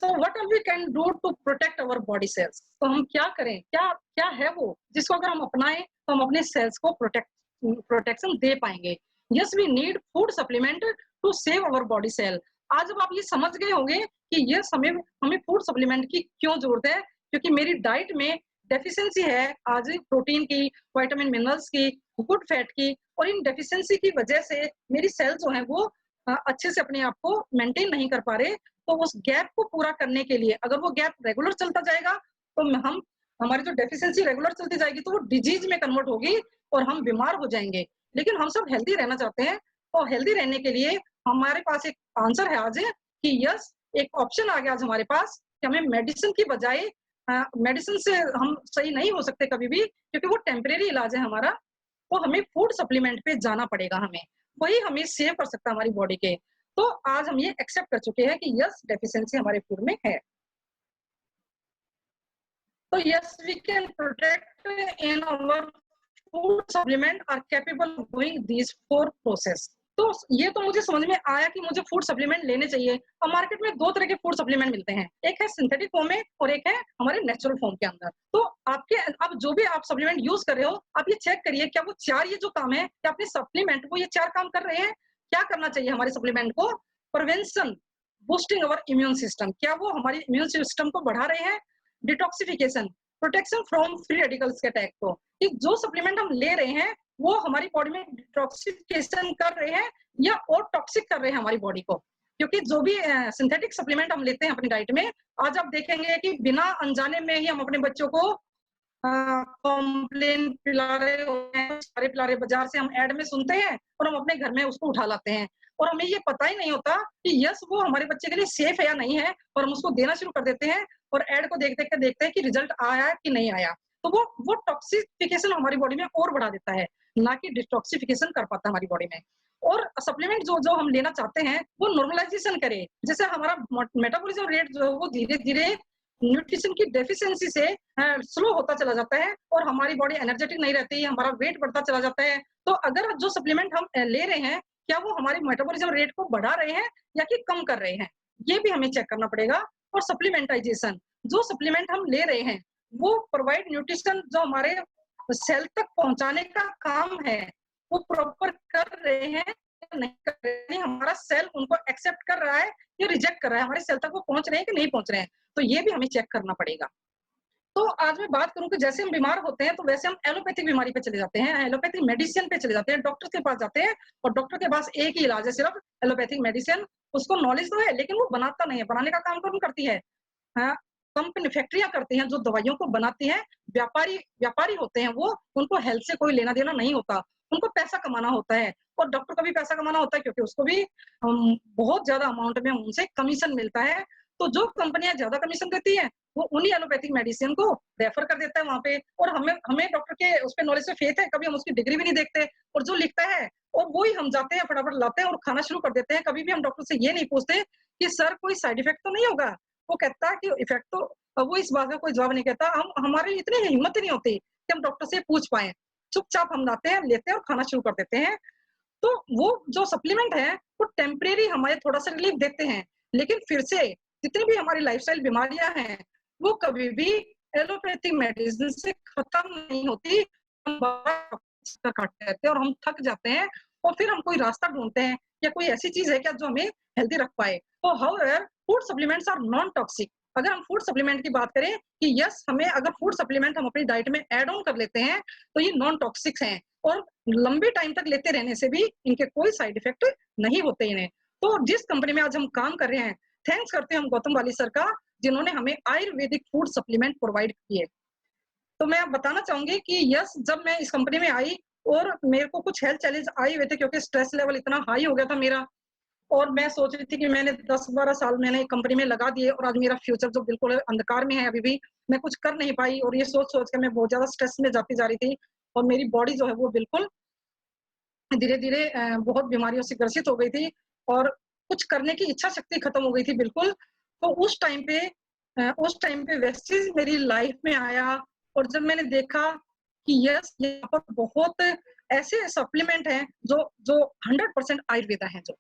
तो what are we can do to protect our body cells, तो हम क्या करें, क्या क्या है वो जिसको अगर हम अपनाएं तो हम अपने सेल्स को प्रोटेक्शन दे पाएंगे। Yes, we need food supplement to save our body cell. आज अब आप ये समझ गए होंगे कि यस, हमें फूड सप्लीमेंट की क्यों जरूरत है, क्योंकि मेरी डाइट में डेफिशिएंसी है आज प्रोटीन की, विटामिन मिनरल्स की, गुड फैट की, और इन डेफिशिएंसी की वजह से मेरी सेल जो है वो अच्छे से अपने आप को मेंटेन नहीं कर पा रहे। तो उस गैप को पूरा करने के लिए, अगर वो गैप रेगुलर चलता जाएगा तो हम हमारी जो डेफिशिएंसी रेगुलर चलती जाएगी तो वो डिजीज में कन्वर्ट होगी और हम बीमार हो जाएंगे। लेकिन हम सब हेल्दी रहना चाहते हैं, और हेल्दी रहने के लिए हमारे पास एक आंसर है आज कि यस, एक ऑप्शन आ गया आज हमारे पास कि हमें मेडिसिन की बजाय, मेडिसिन से हम सही नहीं हो सकते कभी भी, क्योंकि वो टेम्परेरी इलाज है हमारा, तो हमें फूड सप्लीमेंट पे जाना पड़ेगा, हमें वही हमें सेव कर सकता है हमारी बॉडी के। तो आज हम ये एक्सेप्ट कर चुके हैं कि यस, डेफिशिएंसी हमारे फूड में है, तो yes, we can protect in our food supplement are capable of doing these 4 process. तो ये तो मुझे समझ में आया कि मुझे फूड सप्लीमेंट लेने चाहिए। अब मार्केट में 2 तरह के फूड सप्लीमेंट मिलते हैं, एक है सिंथेटिक फॉर्म में और एक है हमारे नेचुरल फॉर्म के अंदर। तो अब जो भी आप सप्लीमेंट यूज कर रहे हो, आप ये चेक करिए क्या वो 4 ये जो काम है, क्या अपने सप्लीमेंट वो ये 4 काम कर रहे हैं। क्या करना चाहिए हमारे सप्लीमेंट को? प्रिवेंशन, बूस्टिंग अवर इम्यून सिस्टम, क्या वो हमारी इम्यून सिस्टम को बढ़ा रहे हैं? Detoxification, protection from free radicals के अटैक को, कि जो सप्लीमेंट हम ले रहे हैं वो हमारी बॉडी में डिटॉक्सिफिकेशन कर रहे हैं या और टॉक्सिक कर रहे हैं हमारी बॉडी को। क्योंकि जो भी सिंथेटिक सप्लीमेंट हम लेते हैं अपनी डाइट में, आज आप देखेंगे कि बिना अनजाने में ही हम अपने बच्चों को कॉम्प्लेन पिला रहे होते हैं, सारे पिला रहे, बाजार से हम एड में सुनते हैं और हम अपने घर में उसको उठा लाते हैं, और हमें ये पता ही नहीं होता कि यस, वो हमारे बच्चे के लिए सेफ है या नहीं है, और हम उसको देना शुरू कर देते हैं और एड को देख देख कर देखते हैं कि रिजल्ट आया है कि नहीं आया। तो वो टॉक्सिफिकेशन हमारी बॉडी में और बढ़ा देता है, ना कि डिटॉक्सिफिकेशन कर पाता हमारी बॉडी में। और सप्लीमेंट जो हम लेना चाहते हैं वो नॉर्मलाइजेशन करे, जैसे हमारा मेटाबॉलिज्म रेट जो है वो धीरे धीरे न्यूट्रिशन की डेफिशिएंसी से स्लो होता चला जाता है और हमारी बॉडी एनर्जेटिक नहीं रहती, हमारा वेट बढ़ता चला जाता है। तो अगर जो सप्लीमेंट हम ले रहे हैं, क्या वो हमारे मेटाबॉलिज्म रेट को बढ़ा रहे हैं या कि कम कर रहे हैं, ये भी हमें चेक करना पड़ेगा। और सप्लीमेंटाइजेशन, जो सप्लीमेंट हम ले रहे हैं वो प्रोवाइड न्यूट्रिशन जो हमारे सेल तक पहुंचाने का काम है वो प्रॉपर कर रहे हैं या नहीं कर रहे हैं, हमारा सेल उनको एक्सेप्ट कर रहा है या रिजेक्ट कर रहा है, हमारे सेल तक वो पहुंच रहे हैं कि नहीं पहुंच रहे हैं, तो ये भी हमें चेक करना पड़ेगा। तो आज मैं बात करूँ कि जैसे हम बीमार होते हैं, तो वैसे हम एलोपैथिक बीमारी पे चले जाते हैं, एलोपैथिक मेडिसिन पे चले जाते हैं, डॉक्टर के पास जाते हैं और डॉक्टर के पास एक ही इलाज है सिर्फ एलोपैथिक मेडिसिन। उसको नॉलेज तो है लेकिन वो बनाता नहीं है, बनाने का काम कौन करती है? हाँ, कंपनी फैक्ट्रियाँ करती हैं जो दवाइयों को बनाती हैं, व्यापारी व्यापारी होते हैं वो, उनको हेल्थ से कोई लेना-देना नहीं होता, उनको पैसा कमाना होता है और डॉक्टर को भी पैसा कमाना होता है क्योंकि उसको भी बहुत ज़्यादा अमाउंट में उनसे कमीशन मिलता है। तो जो कंपनियाँ ज़्यादा कमीशन देती हैं, वो उन्हीं एलोपैथिक मेडिसिन को रेफर कर देता है वहाँ पे और हमें हमें डॉक्टर के उस पे नॉलेज पे फेथ है, कभी हम उसकी डिग्री भी नहीं देखते और जो लिखता है और वो ही हम जाते हैं फटाफट लाते हैं और खाना शुरू कर देते हैं। कभी भी हम डॉक्टर से ये नहीं पूछते कि सर कोई साइड इफेक्ट तो नहीं होगा? वो कहता है कि इफेक्ट तो वो इस बात का कोई जवाब नहीं कहता। हम हमारी इतनी हिम्मत ही नहीं होती कि हम डॉक्टर से पूछ पाएँ। चुपचाप हम लाते हैं, लेते हैं और खाना शुरू कर देते हैं। तो वो जो सप्लीमेंट है, वो टेम्परेरी हमें थोड़ा-सा रिलीफ देते हैं, लेकिन फिर से जितनी भी हमारी लाइफ़स्टाइल बीमारियाँ हैं, वो कभी भी एलोपैथिक मेडिसिन से खत्म नहीं होती। हम बार काटते रहते हैं और हम थक जाते हैं और फिर हम कोई रास्ता ढूँढते हैं या कोई ऐसी चीज़ है क्या जो हमें हेल्दी रख पाए। तो however food supplements are non toxic. अगर हम फूड सप्लीमेंट की बात करें कि यस हमें अगर फूड सप्लीमेंट हम अपनी डाइट में ऐड ऑन कर लेते हैं, तो ये नॉन टॉक्सिक्स हैं और लंबे टाइम तक लेते रहने से भी इनके कोई साइड इफेक्ट नहीं होते इन्हें। तो जिस कंपनी में आज हम काम कर रहे हैं, थैंक्स करते हैं हम गौतम वाली सर का, जिन्होंने हमें आयुर्वेदिक फूड सप्लीमेंट प्रोवाइड किए। तो मैं बताना चाहूँगी कि यस जब मैं इस कंपनी में आई और मेरे को कुछ हेल्थ चैलेंज आए हुए थे क्योंकि स्ट्रेस लेवल इतना हाई हो गया था मेरा और मैं सोच रही थी कि मैंने 10-12 साल मैंने एक कंपनी में लगा दिए और आज मेरा फ्यूचर जो बिल्कुल अंधकार में है अभी भी, मैं कुछ कर नहीं पाई और ये सोच-सोच के मैं बहुत ज़्यादा स्ट्रेस में जाती जा रही थी और मेरी बॉडी जो है वो बिल्कुल धीरे-धीरे बहुत बीमारियों से ग्रसित हो गई थी और कुछ करने की इच्छा शक्ति खत्म हो गई थी बिल्कुल। तो उस टाइम पे वेस्टीज मेरी लाइफ में आया और जब मैंने देखा कि यस यहाँ पर बहुत ऐसे सप्लीमेंट हैं जो 100% आयुर्वेदा हैं जो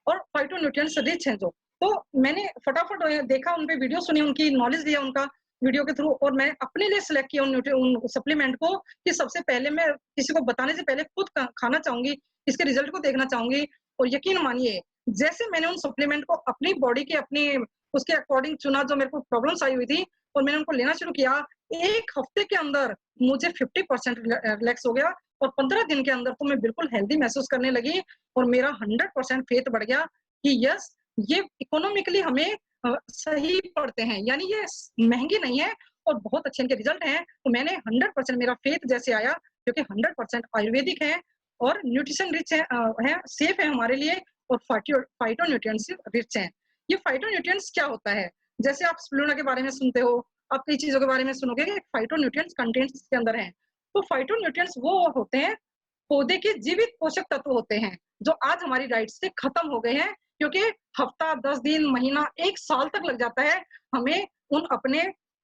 और फाइटोन्यूट्रिएंट्स रिच हैं जो। तो मैंने फटाफट देखा उन पे वीडियो सुनी उनकी नॉलेज लिया उनका वीडियो के थ्रू और मैं अपने लिए सिलेक्ट किया उन सप्लीमेंट को कि सबसे पहले मैं किसी को बताने से पहले खुद खाना चाहूंगी, इसके रिजल्ट को देखना चाहूंगी और यकीन मानिए जैसे मैंने उन सप्लीमेंट को अपनी बॉडी के अपने उसके अकॉर्डिंग चुना जो मेरे को प्रॉब्लम्स आई हुई थी और मैंने उनको लेना शुरू किया, 1 हफ्ते के अंदर मुझे 50% रिलैक्स हो गया और 15 दिन के अंदर तो मैं बिल्कुल हेल्दी महसूस करने लगी और मेरा 100% फेथ बढ़ गया कि यस ये इकोनॉमिकली हमें सही पड़ते हैं, यानी ये महंगी नहीं है और बहुत अच्छे इनके रिजल्ट हैं। तो मैंने 100% मेरा फेथ जैसे आया क्योंकि 100% आयुर्वेदिक है और न्यूट्रिशन रिच है, सेफ है हमारे लिए और फाइटोन्यूट्रिएंट्स रिच हैं। ये फाइटोन्यूट्रिएंट्स क्या होता है? जैसे आप स्पिरुलिना के बारे में सुनते हो, आप कई चीज़ों के बारे में सुनोगे कि फाइटोन्यूट्रिएंट्स कंटेंट्स इसके अंदर हैं। तो फाइटोन्यूट्रिएंट्स वो होते हैं, पौधे के जीवित पोषक तत्व होते हैं, जो आज हमारी डाइट से खत्म हो गए हैं क्योंकि हफ्ता, 10 दिन, महीना, 1 साल तक लग जाता है हमें उन अपने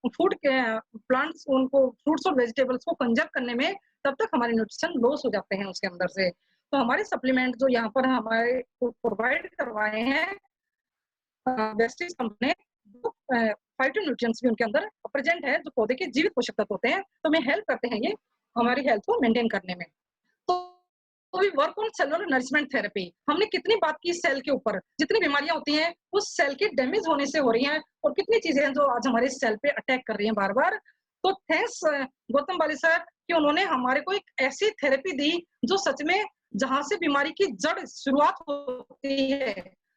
फूड के प्लांट्स उनको फ्रूट्स और वेजिटेबल्स को कंजर्व करने में, तब तक हमारे न्यूट्रिशन लॉस हो जाते हैं उसके अंदर से। तो हमारे सप्लीमेंट जो यहाँ पर हमारे को प्रोवाइड करवाए हैं वेस्टीज कंपनी ने, वो फाइटोन्यूट्रिएंट्स भी उनके अंदर प्रेजेंट है जो पौधे के जीवित पोषक तत्व होते हैं, तो हमें हेल्प करते हैं ये हमारी हेल्थ को मेंटेन करने में। तो we work on cellular nourishment therapy. हमने कितनी बात की सेल के ऊपर, जितनी बीमारियां होती हैं वो सेल के डैमेज होने से हो रही हैं और कितनी चीजें हैं जो आज हमारे सेल पे अटैक कर रही हैं बार-बार। तो थैंक्स गौतम बाली सर कि उन्होंने हमारे को एक ऐसी थेरेपी दी जो सच में जहां से बीमारी की जड़ शुरुआत होती है,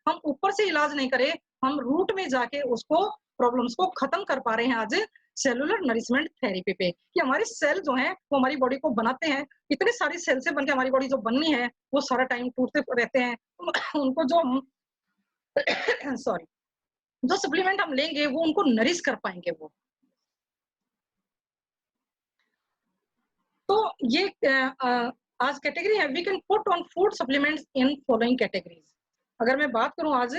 हम ऊपर से इलाज नहीं करे, हम रूट में जाके उसको प्रॉब्लम्स को खत्म कर पा रहे हैं आज सेलुलर नरिशमेंट थेरेपी पे कि हमारे सेल जो हैं वो हमारी बॉडी को बनाते हैं। इतनी सारी सेल से बनके हमारी बॉडी जो बननी है वो सारा टाइम टूटते रहते हैं। उनको जो हम सॉरी जो सप्लीमेंट हम लेंगे वो उनको नरिश कर पाएंगे वो। तो ये आज कैटेगरी है we can put on food supplements in following categories. अगर मैं बात करूं आज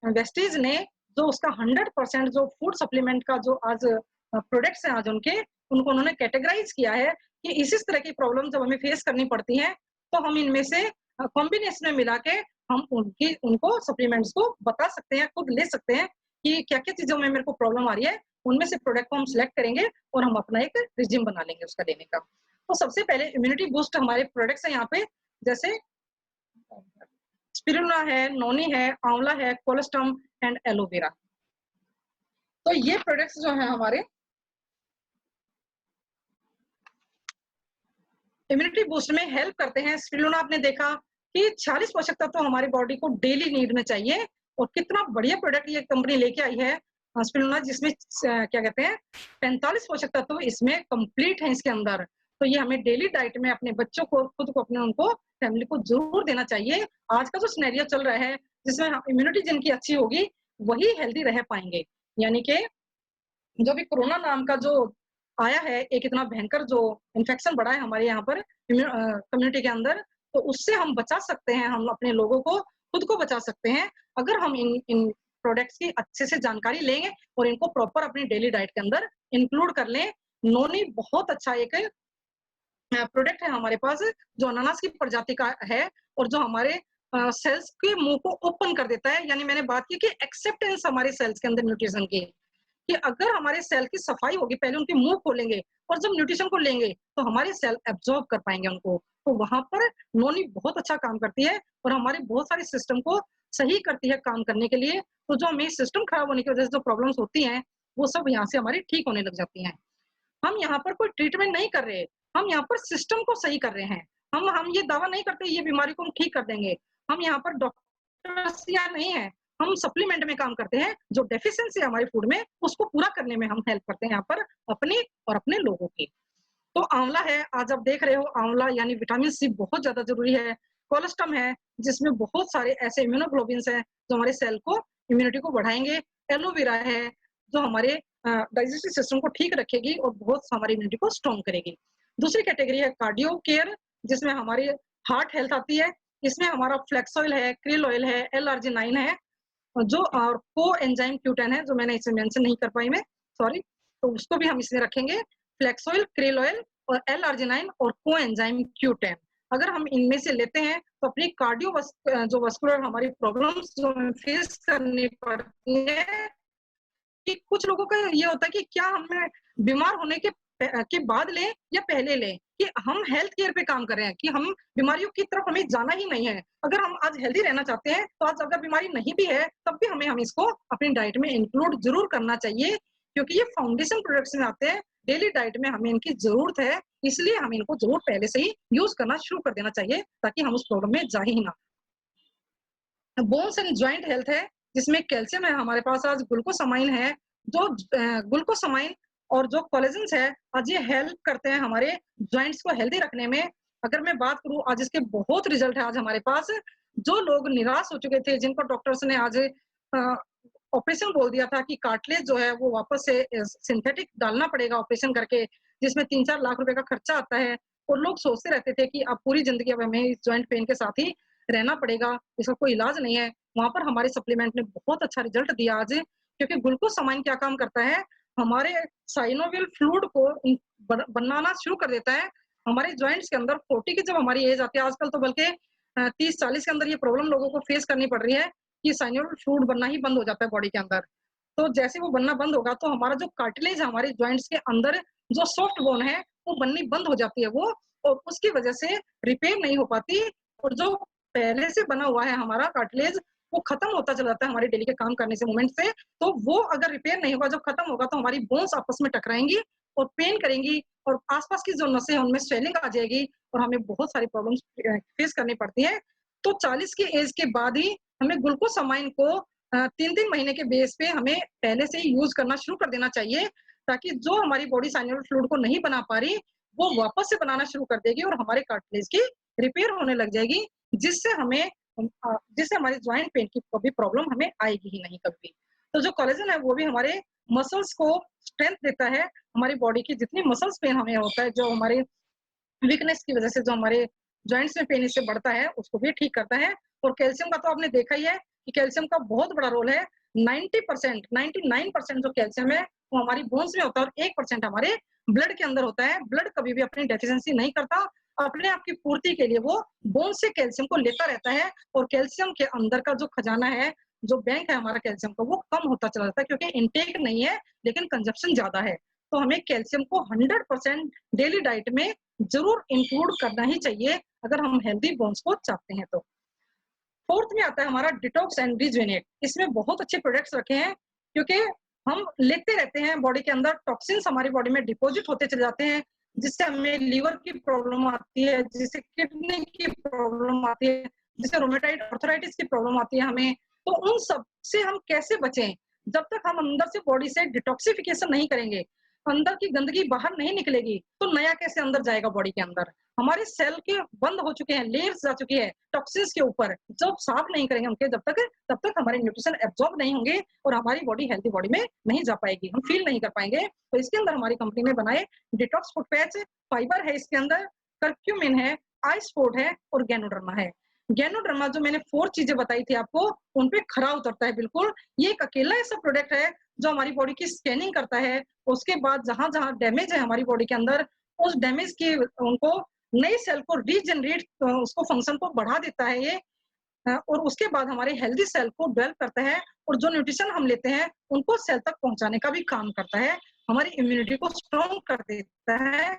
वेस्टीज ने जो उसका 100% जो फूड सप्लीमेंट का जो आज प्रोडक्ट्स हैं आज उनको उन्होंने कैटेगराइज किया है कि इस तरह की प्रॉब्लम जब हमें फेस करनी पड़ती है तो हम इनमें से कॉम्बिनेशन में मिला के हम उनको सप्लीमेंट्स को बता सकते हैं, खुद ले सकते हैं कि क्या क्या चीजों में मेरे को प्रॉब्लम आ रही है, उनमें से प्रोडक्ट को हम सिलेक्ट करेंगे और हम अपना एक रिजिम बना लेंगे उसका लेने का। तो सबसे पहले इम्यूनिटी बूस्ट हमारे प्रोडक्ट्स हैं यहाँ पे, जैसे स्पिरुलिना है, नोनी है, आंवला है, कोलेस्ट्रम एंड एलोवेरा। तो ये प्रोडक्ट्स जो हैं हमारे इम्यूनिटी बूस्ट में हेल्प करते हैं। स्पिरुलिना आपने देखा कि 46 पोषक तत्व हमारी बॉडी को डेली नीड में चाहिए, और कितना बढ़िया प्रोडक्ट ये कंपनी लेके आई है स्पिरुलिना, जिसमें क्या कहते हैं 45 पोषक तत्व इसमें कंप्लीट है इसके अंदर। तो ये हमें डेली डाइट में अपने बच्चों को, खुद को, अपने उनको, फैमिली को जरूर देना चाहिए। आज का जो सिनेरियो चल रहा है जिसमें इम्यूनिटी जिनकी अच्छी होगी वही हेल्दी रह पाएंगे। यानी कि जो भी कोरोना नाम का जो आया है, एक इतना भयंकर जो इन्फेक्शन बढ़ा है हमारे यहाँ पर कम्युनिटी के अंदर, तो उससे हम बचा सकते हैं, हम अपने लोगों को, खुद को बचा सकते हैं अगर हम इन प्रोडक्ट्स की अच्छे से जानकारी लेंगे और इनको प्रॉपर अपनी डेली डाइट के अंदर इंक्लूड कर लें। नोनी बहुत अच्छा एक प्रोडक्ट है हमारे पास, जो अनानास की प्रजाति का है और जो हमारे सेल्स के मुंह को ओपन कर देता है। यानी मैंने बात की कि एक्सेप्टेंस हमारे सेल्स के अंदर न्यूट्रिशन की, कि अगर हमारे सेल की सफाई होगी, पहले उनके मुंह खोलेंगे और जब न्यूट्रिशन को लेंगे तो हमारे सेल एब्जॉर्ब कर पाएंगे उनको। तो वहां पर नोनी बहुत अच्छा काम करती है और हमारे बहुत सारे सिस्टम को सही करती है काम करने के लिए। तो जो हमें सिस्टम खराब होने की वजह से जो प्रॉब्लम्स होती हैं वो सब यहाँ से हमारी ठीक होने लग जाती हैं। हम यहाँ पर कोई ट्रीटमेंट नहीं कर रहे, हम यहाँ पर सिस्टम को सही कर रहे हैं। हम ये दावा नहीं करते ये बीमारी को हम ठीक कर देंगे। हम यहाँ पर डॉक्टर्स या नहीं है, हम सप्लीमेंट में काम करते हैं। जो डेफिशिएंसी है हमारी फूड में उसको पूरा करने में हम हेल्प करते हैं यहाँ पर अपनी और अपने लोगों की। तो आंवला है, आज आप देख रहे हो आंवला यानी विटामिन सी बहुत ज्यादा जरूरी है। कोलेस्ट्रम है जिसमें बहुत सारे ऐसे इम्यूनोग्लोबिन्स हैं जो हमारे सेल को, इम्यूनिटी को बढ़ाएंगे। एलोवेरा है जो हमारे डाइजेस्टिव सिस्टम को ठीक रखेगी और बहुत हमारी इम्यूनिटी को स्ट्रॉन्ग करेगी। दूसरी कैटेगरी है कार्डियो केयर, जिसमें हमारी हार्ट हेल्थ आती है। इसमें हमारा फ्लेक्स ऑयल है, क्रिल ऑयल है, L-arginine है, जो और को एंजाइम Q10 है, जो मैंने इसे मेंशन नहीं कर पाई मैं, सॉरी, तो उसको भी हम इसमें रखेंगे। फ्लेक्स ऑयल, क्रिल ऑयल और L-arginine और को एंजाइम Q10 अगर हम इनमें से लेते हैं तो अपनी कार्डियो जो वस्कुलर हमारी प्रॉब्लम्स जो फेस करनी पड़ती है, कि कुछ लोगों का ये होता है कि क्या हमें बीमार होने के बाद लें या पहले लें, कि हम हेल्थ केयर पे काम कर रहे हैं कि हम बीमारियों की तरफ हमें जाना ही नहीं है। अगर हम आज हेल्दी रहना चाहते हैं तो आज अगर बीमारी नहीं भी है तब भी हम इसको अपनी डाइट में इंक्लूड जरूर करना चाहिए, क्योंकि ये फाउंडेशन प्रोडक्ट्स में आते हैं। डेली डाइट में हमें इनकी जरूरत है, इसलिए हमें इनको जरूर पहले से ही यूज करना शुरू कर देना चाहिए ताकि हम उस प्रॉब्लम में जा ही ना। बोन्स एंड ज्वाइंट हेल्थ है जिसमें कैल्शियम है हमारे पास, आज ग्लूकोसामाइन है, जो ग्लूकोसामाइन और जो कोलेजन्स है आज ये हेल्प करते हैं हमारे ज्वाइंट्स को हेल्दी रखने में। अगर मैं बात करूं आज इसके बहुत रिजल्ट है आज हमारे पास। जो लोग निराश हो चुके थे, जिनको डॉक्टर्स ने आज ऑपरेशन बोल दिया था कि कार्टिलेज जो है वो वापस से सिंथेटिक डालना पड़ेगा ऑपरेशन करके, जिसमें 3-4 लाख रुपए का खर्चा आता है, और लोग सोचते रहते थे कि अब पूरी जिंदगी अब हमें इस ज्वाइंट पेन के साथ ही रहना पड़ेगा, इसका कोई इलाज नहीं है। वहां पर हमारे सप्लीमेंट ने बहुत अच्छा रिजल्ट दिया आज, क्योंकि ग्लूकोसामाइन क्या काम करता है, हमारे साइनोवियल फ्लूइड को बनाना शुरू कर देता है हमारे जॉइंट्स के अंदर। 40 की जब हमारी एज आती है, आजकल तो बल्कि 30-40 के अंदर ये प्रॉब्लम लोगों को फेस करनी पड़ रही है कि साइनोवियल फ्लूइड बनना ही बंद हो जाता है बॉडी के अंदर। तो जैसे वो बनना बंद होगा तो हमारा जो कार्टिलेज है हमारे जॉइंट्स के अंदर, जो सॉफ्ट बोन है वो बननी बंद हो जाती है वो, और उसकी वजह से रिपेयर नहीं हो पाती, और जो पहले से बना हुआ है हमारा कार्टिलेज वो खत्म होता चला जाता है हमारे डेली के काम करने से, मूवमेंट से। तो वो अगर रिपेयर नहीं होगा, जब खत्म होगा, तो हमारी बोन्स आपस में टकराएंगी और पेन करेंगी, और आसपास की जो नसें हैं उनमें स्वेलिंग आ जाएगी और हमें बहुत सारी प्रॉब्लम्स फेस करनी पड़ती है। तो 40 की एज के बाद ही हमें ग्लूकोसामाइन को 3-3 महीने के बेस पे हमें पहले से ही यूज करना शुरू कर देना चाहिए, ताकि जो हमारी बॉडी साइनोवियल फ्लूइड को नहीं बना पा रही वो वापस से बनाना शुरू कर देगी और हमारे कार्टिलेज की रिपेयर होने लग जाएगी, जिससे हमारी ज्वाइंट पेन की कभी प्रॉब्लम हमें आएगी ही नहीं कभी। तो जो कोलेजन है वो भी हमारे मसल्स को स्ट्रेंथ देता है, हमारी बॉडी की जितनी मसल्स पेन हमें होता है, जो हमारे वीकनेस की वजह से जो हमारे जॉइंट्स में पेन इससे बढ़ता है, उसको भी ठीक करता है। और कैल्शियम का तो आपने देखा ही है कि कैल्शियम का बहुत बड़ा रोल है। 90%, 99% जो कैल्शियम है वो हमारी बोन्स में होता है और 1% हमारे ब्लड के अंदर होता है। ब्लड कभी भी अपनी डेफिशिएंसी नहीं करता, अपने आप की पूर्ति के लिए वो बोन से कैल्शियम को लेता रहता है, और कैल्शियम के अंदर का जो खजाना है, जो बैंक है हमारा कैल्शियम का, वो कम होता चला जाता है, क्योंकि इनटेक नहीं है लेकिन कंजप्शन ज्यादा है। तो हमें कैल्शियम को 100% डेली डाइट में जरूर इंक्लूड करना ही चाहिए अगर हम हेल्दी बोन्स को चाहते हैं तो। फोर्थ में आता है हमारा डिटॉक्स एंड रिजुवेनेट। इसमें बहुत अच्छे प्रोडक्ट्स रखे हैं, क्योंकि हम लेते रहते हैं, बॉडी के अंदर टॉक्सिन्स हमारी बॉडी में डिपॉजिट होते चले जाते हैं, जिससे हमें लीवर की प्रॉब्लम आती है, जिससे किडनी की प्रॉब्लम आती है, जिससे रोमेटाइड आर्थराइटिस की प्रॉब्लम आती है हमें, तो उन सब से हम कैसे बचें? जब तक हम अंदर से बॉडी से डिटॉक्सिफिकेशन नहीं करेंगे, अंदर की गंदगी बाहर नहीं निकलेगी, तो नया कैसे अंदर जाएगा बॉडी के अंदर? हमारे सेल के बंद हो चुके हैं, लेयर्स जा चुकी है टॉक्सिन्स के ऊपर। जब साफ नहीं करेंगे उनके तब तक हमारे न्यूट्रिशन एब्जॉर्ब नहीं होंगे और हमारी बॉडी हेल्थी बॉडी में नहीं जा पाएगी, हम फील नहीं कर पाएंगे। तो इसके अंदर हमारी कंपनी ने बनाए डिटॉक्स फुट पैच, फाइबर है इसके अंदर, कर्क्यूमिन है, आइसफोर्ड है और गैनोडर्मा है। गैनोडर्मा जो मैंने 4 चीजें बताई थी आपको, उन पे खरा उतरता है बिल्कुल। ये एक अकेला ऐसा प्रोडक्ट है जो हमारी बॉडी की स्कैनिंग करता है, उसके बाद जहां-जहां डैमेज है हमारी बॉडी के अंदर, उस डैमेज की उनको नए सेल को रीजनरेट उसको फंक्शन को बढ़ा देता है ये, और उसके बाद हमारे हेल्दी सेल को डेवलप करता है और जो न्यूट्रिशन हम लेते हैं उनको सेल तक पहुंचाने का भी काम करता है, हमारी इम्यूनिटी को स्ट्रॉन्ग कर देता है।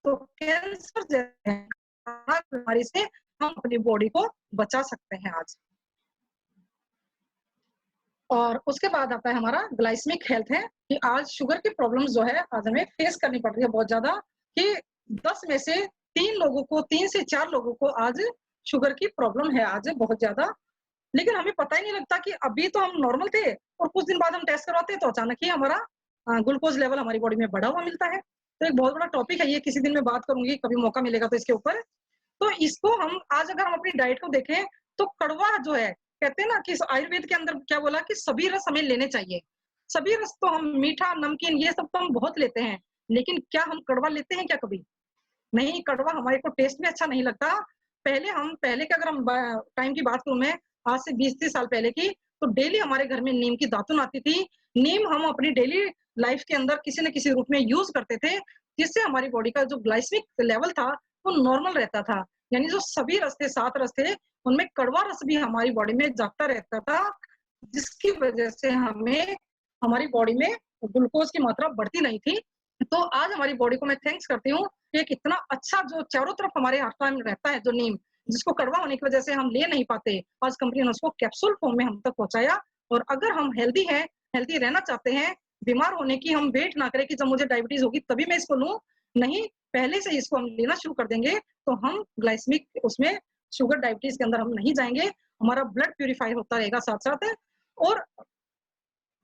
तो कैंसर जैसे बीमारी से हम अपनी बॉडी को बचा सकते हैं आज। और उसके बाद आता है हमारा ग्लाइसेमिक हेल्थ है कि आज शुगर की प्रॉब्लम जो है आज हमें फेस करनी पड़ रही है बहुत ज्यादा, कि 10 में से 3 से 4 लोगों को आज शुगर की प्रॉब्लम है आज बहुत ज्यादा। लेकिन हमें पता ही नहीं लगता कि अभी तो हम नॉर्मल थे और कुछ दिन बाद हम टेस्ट करवाते हैं तो अचानक ही हमारा ग्लूकोज लेवल हमारी बॉडी में बढ़ा हुआ मिलता है। तो एक बहुत बड़ा टॉपिक है ये, किसी दिन मैं बात करूंगी, कभी मौका मिलेगा तो इसके ऊपर। तो इसको हम आज अगर हम अपनी डाइट को देखें तो कड़वा जो है, कहते हैं ना कि आयुर्वेद के अंदर क्या बोला कि सभी रस हमें लेने चाहिए। सभी रस तो हम मीठा, नमकीन ये सब तो हम बहुत लेते हैं, लेकिन क्या हम कड़वा लेते हैं क्या कभी? नहीं, कड़वा हमारे को टेस्ट भी अच्छा नहीं लगता। पहले के अगर हम टाइम की बात करूं मैं, आज से 20-30 साल पहले की, तो डेली हमारे घर में नीम की दातुन आती थी। नीम हम अपनी डेली लाइफ के अंदर किसी न किसी रूप में यूज करते थे, जिससे हमारी बॉडी का जो ग्लाइसेमिक लेवल था वो नॉर्मल रहता था। यानी जो सभी रस थे, 7 रस थे, उनमें कड़वा रस भी हमारी बॉडी में जाता रहता था, जिसकी वजह से हमें हमारी बॉडी में ग्लूकोज की मात्रा बढ़ती नहीं थी। तो आज हमारी बॉडी को मैं थैंक्स करती हूँ कि एक इतना अच्छा जो चारों तरफ हमारे हाथ में रहता है जो नीम, जिसको कड़वा होने की वजह से हम ले नहीं पाते, आज कंपनी ने उसको कैप्सूल फॉर्म में हम तक पहुंचाया। और अगर हम हेल्दी हैं, हेल्दी रहना चाहते हैं, बीमार होने की हम वेट ना करें कि जब मुझे डायबिटीज होगी तभी मैं इसको लूं, नहीं, पहले से इसको हम लेना शुरू कर देंगे तो हम ग्लाइसेमिक उसमें शुगर डायबिटीज के अंदर हम नहीं जाएंगे, हमारा ब्लड प्यूरिफाई होता रहेगा साथ साथ, और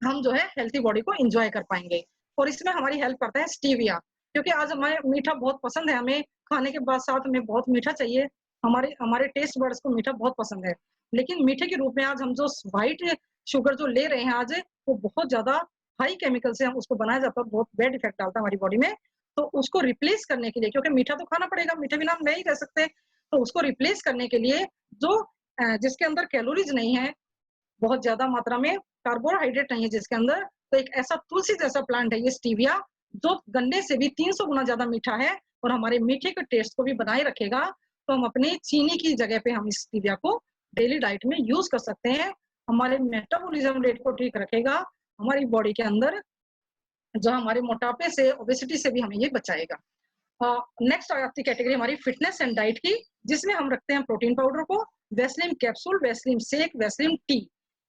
हम जो है हेल्थी बॉडी को एंजॉय कर पाएंगे। और इसमें हमारी हेल्प करता है स्टीविया, क्योंकि आज हमें मीठा बहुत पसंद है, हमें खाने के बाद साथ में बहुत मीठा चाहिए, हमारे हमारे टेस्ट बड्स को मीठा बहुत पसंद है। लेकिन मीठे के रूप में आज हम जो व्हाइट शुगर जो ले रहे हैं आज, वो बहुत ज्यादा हाई केमिकल से हम उसको बनाया जाता है, बहुत बैड इफेक्ट डालता है हमारी बॉडी में। तो उसको रिप्लेस करने के लिए, क्योंकि मीठा तो खाना पड़ेगा, मीठे बिना हम नहीं रह सकते, तो उसको रिप्लेस करने के लिए जो जिसके अंदर कैलोरीज नहीं है बहुत ज्यादा मात्रा में, कार्बोहाइड्रेट नहीं है जिसके अंदर, तो एक ऐसा तुलसी जैसा प्लांट है ये स्टीविया, जो गन्ने से भी 300 गुना ज्यादा मीठा है और हमारे मीठे के टेस्ट को भी बनाए रखेगा। तो हम अपनी चीनी की जगह पे हम इस स्टीविया को डेली डाइट में यूज कर सकते हैं, हमारे मेटाबॉलिज्म रेट को ठीक रखेगा, हमारी बॉडी के अंदर जो हमारे मोटापे से, ओबेसिटी से भी हमें ये बचाएगा। नेक्स्ट आती कैटेगरी हमारी फिटनेस एंड डाइट की, जिसमें हम रखते हैं प्रोटीन पाउडर को, Vaseline capsule, Vaseline shake, Vaseline T.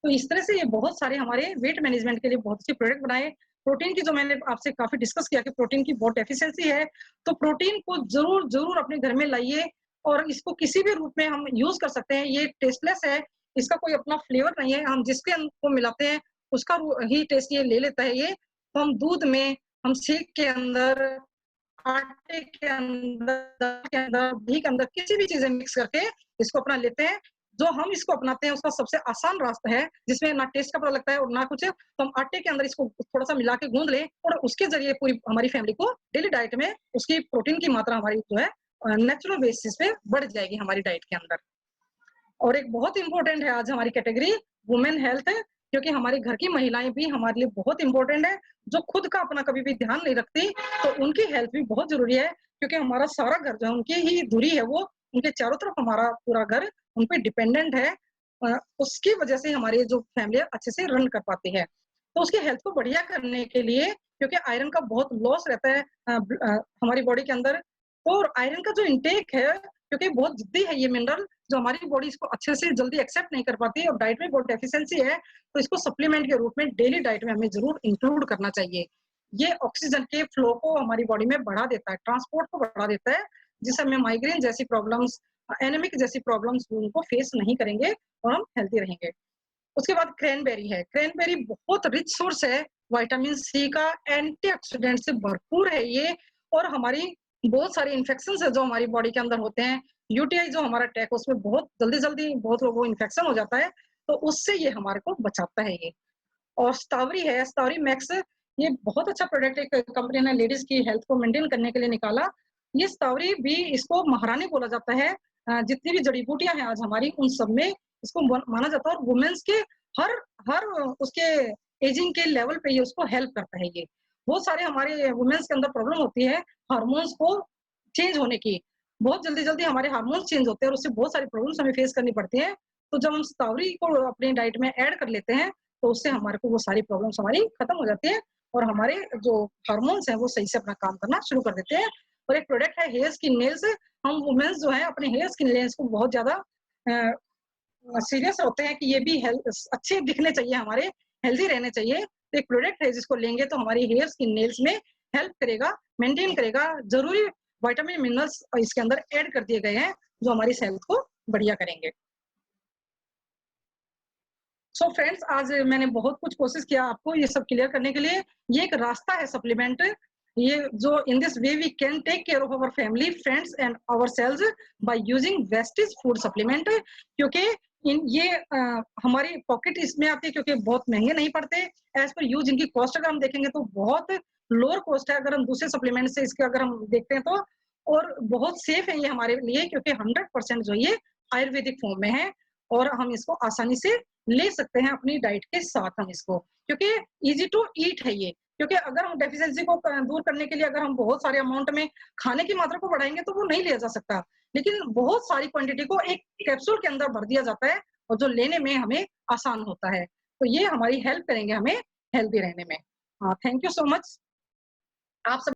तो इस तरह से ये बहुत सारे हमारे वेट मैनेजमेंट के लिए बहुत अच्छे प्रोडक्ट बनाए। प्रोटीन की जो मैंने आपसे काफी डिस्कस किया कि प्रोटीन की बहुत डेफिशिएंसी है, तो प्रोटीन को जरूर जरूर अपने घर में लाइए और इसको किसी भी रूप में हम यूज कर सकते हैं। ये टेस्टलेस है, इसका कोई अपना फ्लेवर नहीं है, हम जिसके को मिलाते हैं उसका ही टेस्ट ये ले लेता है। ये तो हम दूध में, हम शेक के अंदर, आटे के अंदर, दाल के अंदर, घी के अंदर किसी भी चीजें मिक्स करके इसको अपना लेते हैं। जो हम इसको अपनाते हैं उसका सबसे आसान रास्ता है, जिसमें ना टेस्ट का पता लगता है और ना कुछ, तो हम आटे के अंदर इसको थोड़ा सा मिला के गूंद लें और उसके जरिए पूरी हमारी फैमिली को डेली डाइट में उसकी प्रोटीन की मात्रा हमारी जो है नेचुरल बेसिस पे बढ़ जाएगी हमारी डाइट के अंदर। और एक बहुत इंपॉर्टेंट है आज हमारी कैटेगरी वुमेन हेल्थ है, क्योंकि हमारी घर की महिलाएं भी हमारे लिए बहुत इंपॉर्टेंट है, जो खुद का अपना कभी भी ध्यान नहीं रखती, तो उनकी हेल्थ भी बहुत जरूरी है, क्योंकि हमारा सारा घर जो है उनकी ही धुरी है, वो उनके चारों तरफ हमारा पूरा घर उन पे डिपेंडेंट है। उसकी वजह से हमारी जो फैमिली अच्छे से रन कर पाती है। तो उसकी हेल्थ को बढ़िया करने के लिए, क्योंकि आयरन का बहुत लॉस रहता है हमारी बॉडी के अंदर, तो आयरन का जो इंटेक है, क्योंकि बहुत जिद्दी है ये मिनरल, जो हमारी बॉडी इसको अच्छे से जल्दी एक्सेप्ट नहीं कर पाती और डाइट में बहुत डेफिशिएंसी है, तो इसको सप्लीमेंट के रूप में डेली डाइट में हमें जरूर इंक्लूड करना चाहिए। ये ऑक्सीजन के फ्लो को हमारी बॉडी में बढ़ा देता है, ट्रांसपोर्ट को बढ़ा देता है, जिससे हमें माइग्रेन जैसी प्रॉब्लम्स, एनीमिक जैसी प्रॉब्लम्स उनको फेस नहीं करेंगे और हम हेल्दी रहेंगे। उसके बाद क्रैनबेरी है। क्रैनबेरी बहुत रिच सोर्स है विटामिन सी का, एंटीऑक्सीडेंट से भरपूर है ये, और हमारी बहुत सारे इन्फेक्शंस है जो हमारी बॉडी के अंदर होते हैं, यूटीआई जो हमारा अटैक, उसमें बहुत जल्दी-जल्दी बहुत लोगों को इन्फेक्शन हो जाता है, तो उससे ये हमारे को बचाता है ये। और स्टावरी है, स्टावरी मैक्स, ये बहुत अच्छा प्रोडक्ट एक कंपनी ने लेडीज की हेल्थ को मेंटेन करने के लिए निकाला। ये स्टावरी भी, इसको महारानी बोला जाता है। जितनी भी जड़ी बूटियां हैं आज हमारी, उन सब में इसको माना जाता है, और वुमेन्स के हर हर उसके एजिंग के लेवल पे ये उसको हेल्प करता है ये। बहुत सारे हमारे वुमेन्स के अंदर प्रॉब्लम होती है हार्मोन्स को चेंज होने की, बहुत जल्दी-जल्दी हमारे हार्मोन्स चेंज होते हैं और उससे बहुत सारी प्रॉब्लम्स हमें फेस करनी पड़ती है। तो जब हम स्टावरी को अपनी डाइट में ऐड कर लेते हैं, तो उससे हमारे को वो सारी प्रॉब्लम्स हमारी खत्म हो जाती है और हमारे जो हार्मोन्स हैं वो सही से अपना काम करना शुरू कर देते हैं। और एक प्रोडक्ट है हेयर स्किन नेल्स। हम वुमेन्स जो है अपने हेयर स्किन नेल्स को बहुत ज्यादा सीरियस होते हैं कि ये भी अच्छे दिखने चाहिए, हमारे हेल्दी रहने चाहिए। तो एक प्रोडक्ट है जिसको लेंगे तो हमारी हेयर स्किन नेल्स में हेल्प करेगा, मेंटेन करेगा। जरूरी विटामिन मिनरल्स इसके अंदर ऐड कर दिए गए हैं जो हमारी हेल्थ को बढ़िया करेंगे। सो फ्रेंड्स, आज मैंने बहुत कुछ कोशिश किया आपको ये सब क्लियर करने के लिए। ये एक रास्ता है सप्लीमेंट, ये जो in this way we can take care of our family, friends and ourselves by using wastage food supplement. क्योंकि इन ये हमारी पॉकेट इसमें आती है, क्योंकि बहुत महंगे नहीं पड़ते। एज पर यूज इनकी कॉस्ट अगर हम देखेंगे तो बहुत लोअर कॉस्ट है अगर हम दूसरे सप्लीमेंट से इसके अगर हम देखते हैं तो, और बहुत सेफ है ये हमारे लिए, क्योंकि 100% जो ये आयुर्वेदिक फॉर्म में है और हम इसको आसानी से ले सकते हैं अपनी डाइट के साथ हम इसको, क्योंकि इजी टू ईट है ये। क्योंकि अगर हम डेफिशिएंसी को दूर करने के लिए अगर हम बहुत सारे अमाउंट में खाने की मात्रा को बढ़ाएंगे तो वो नहीं लिया जा सकता, लेकिन बहुत सारी क्वांटिटी को एक कैप्सूल के अंदर भर दिया जाता है और जो लेने में हमें आसान होता है। तो ये हमारी हेल्प करेंगे हमें हेल्दी रहने में। हाँ, थैंक यू सो मच आप सब।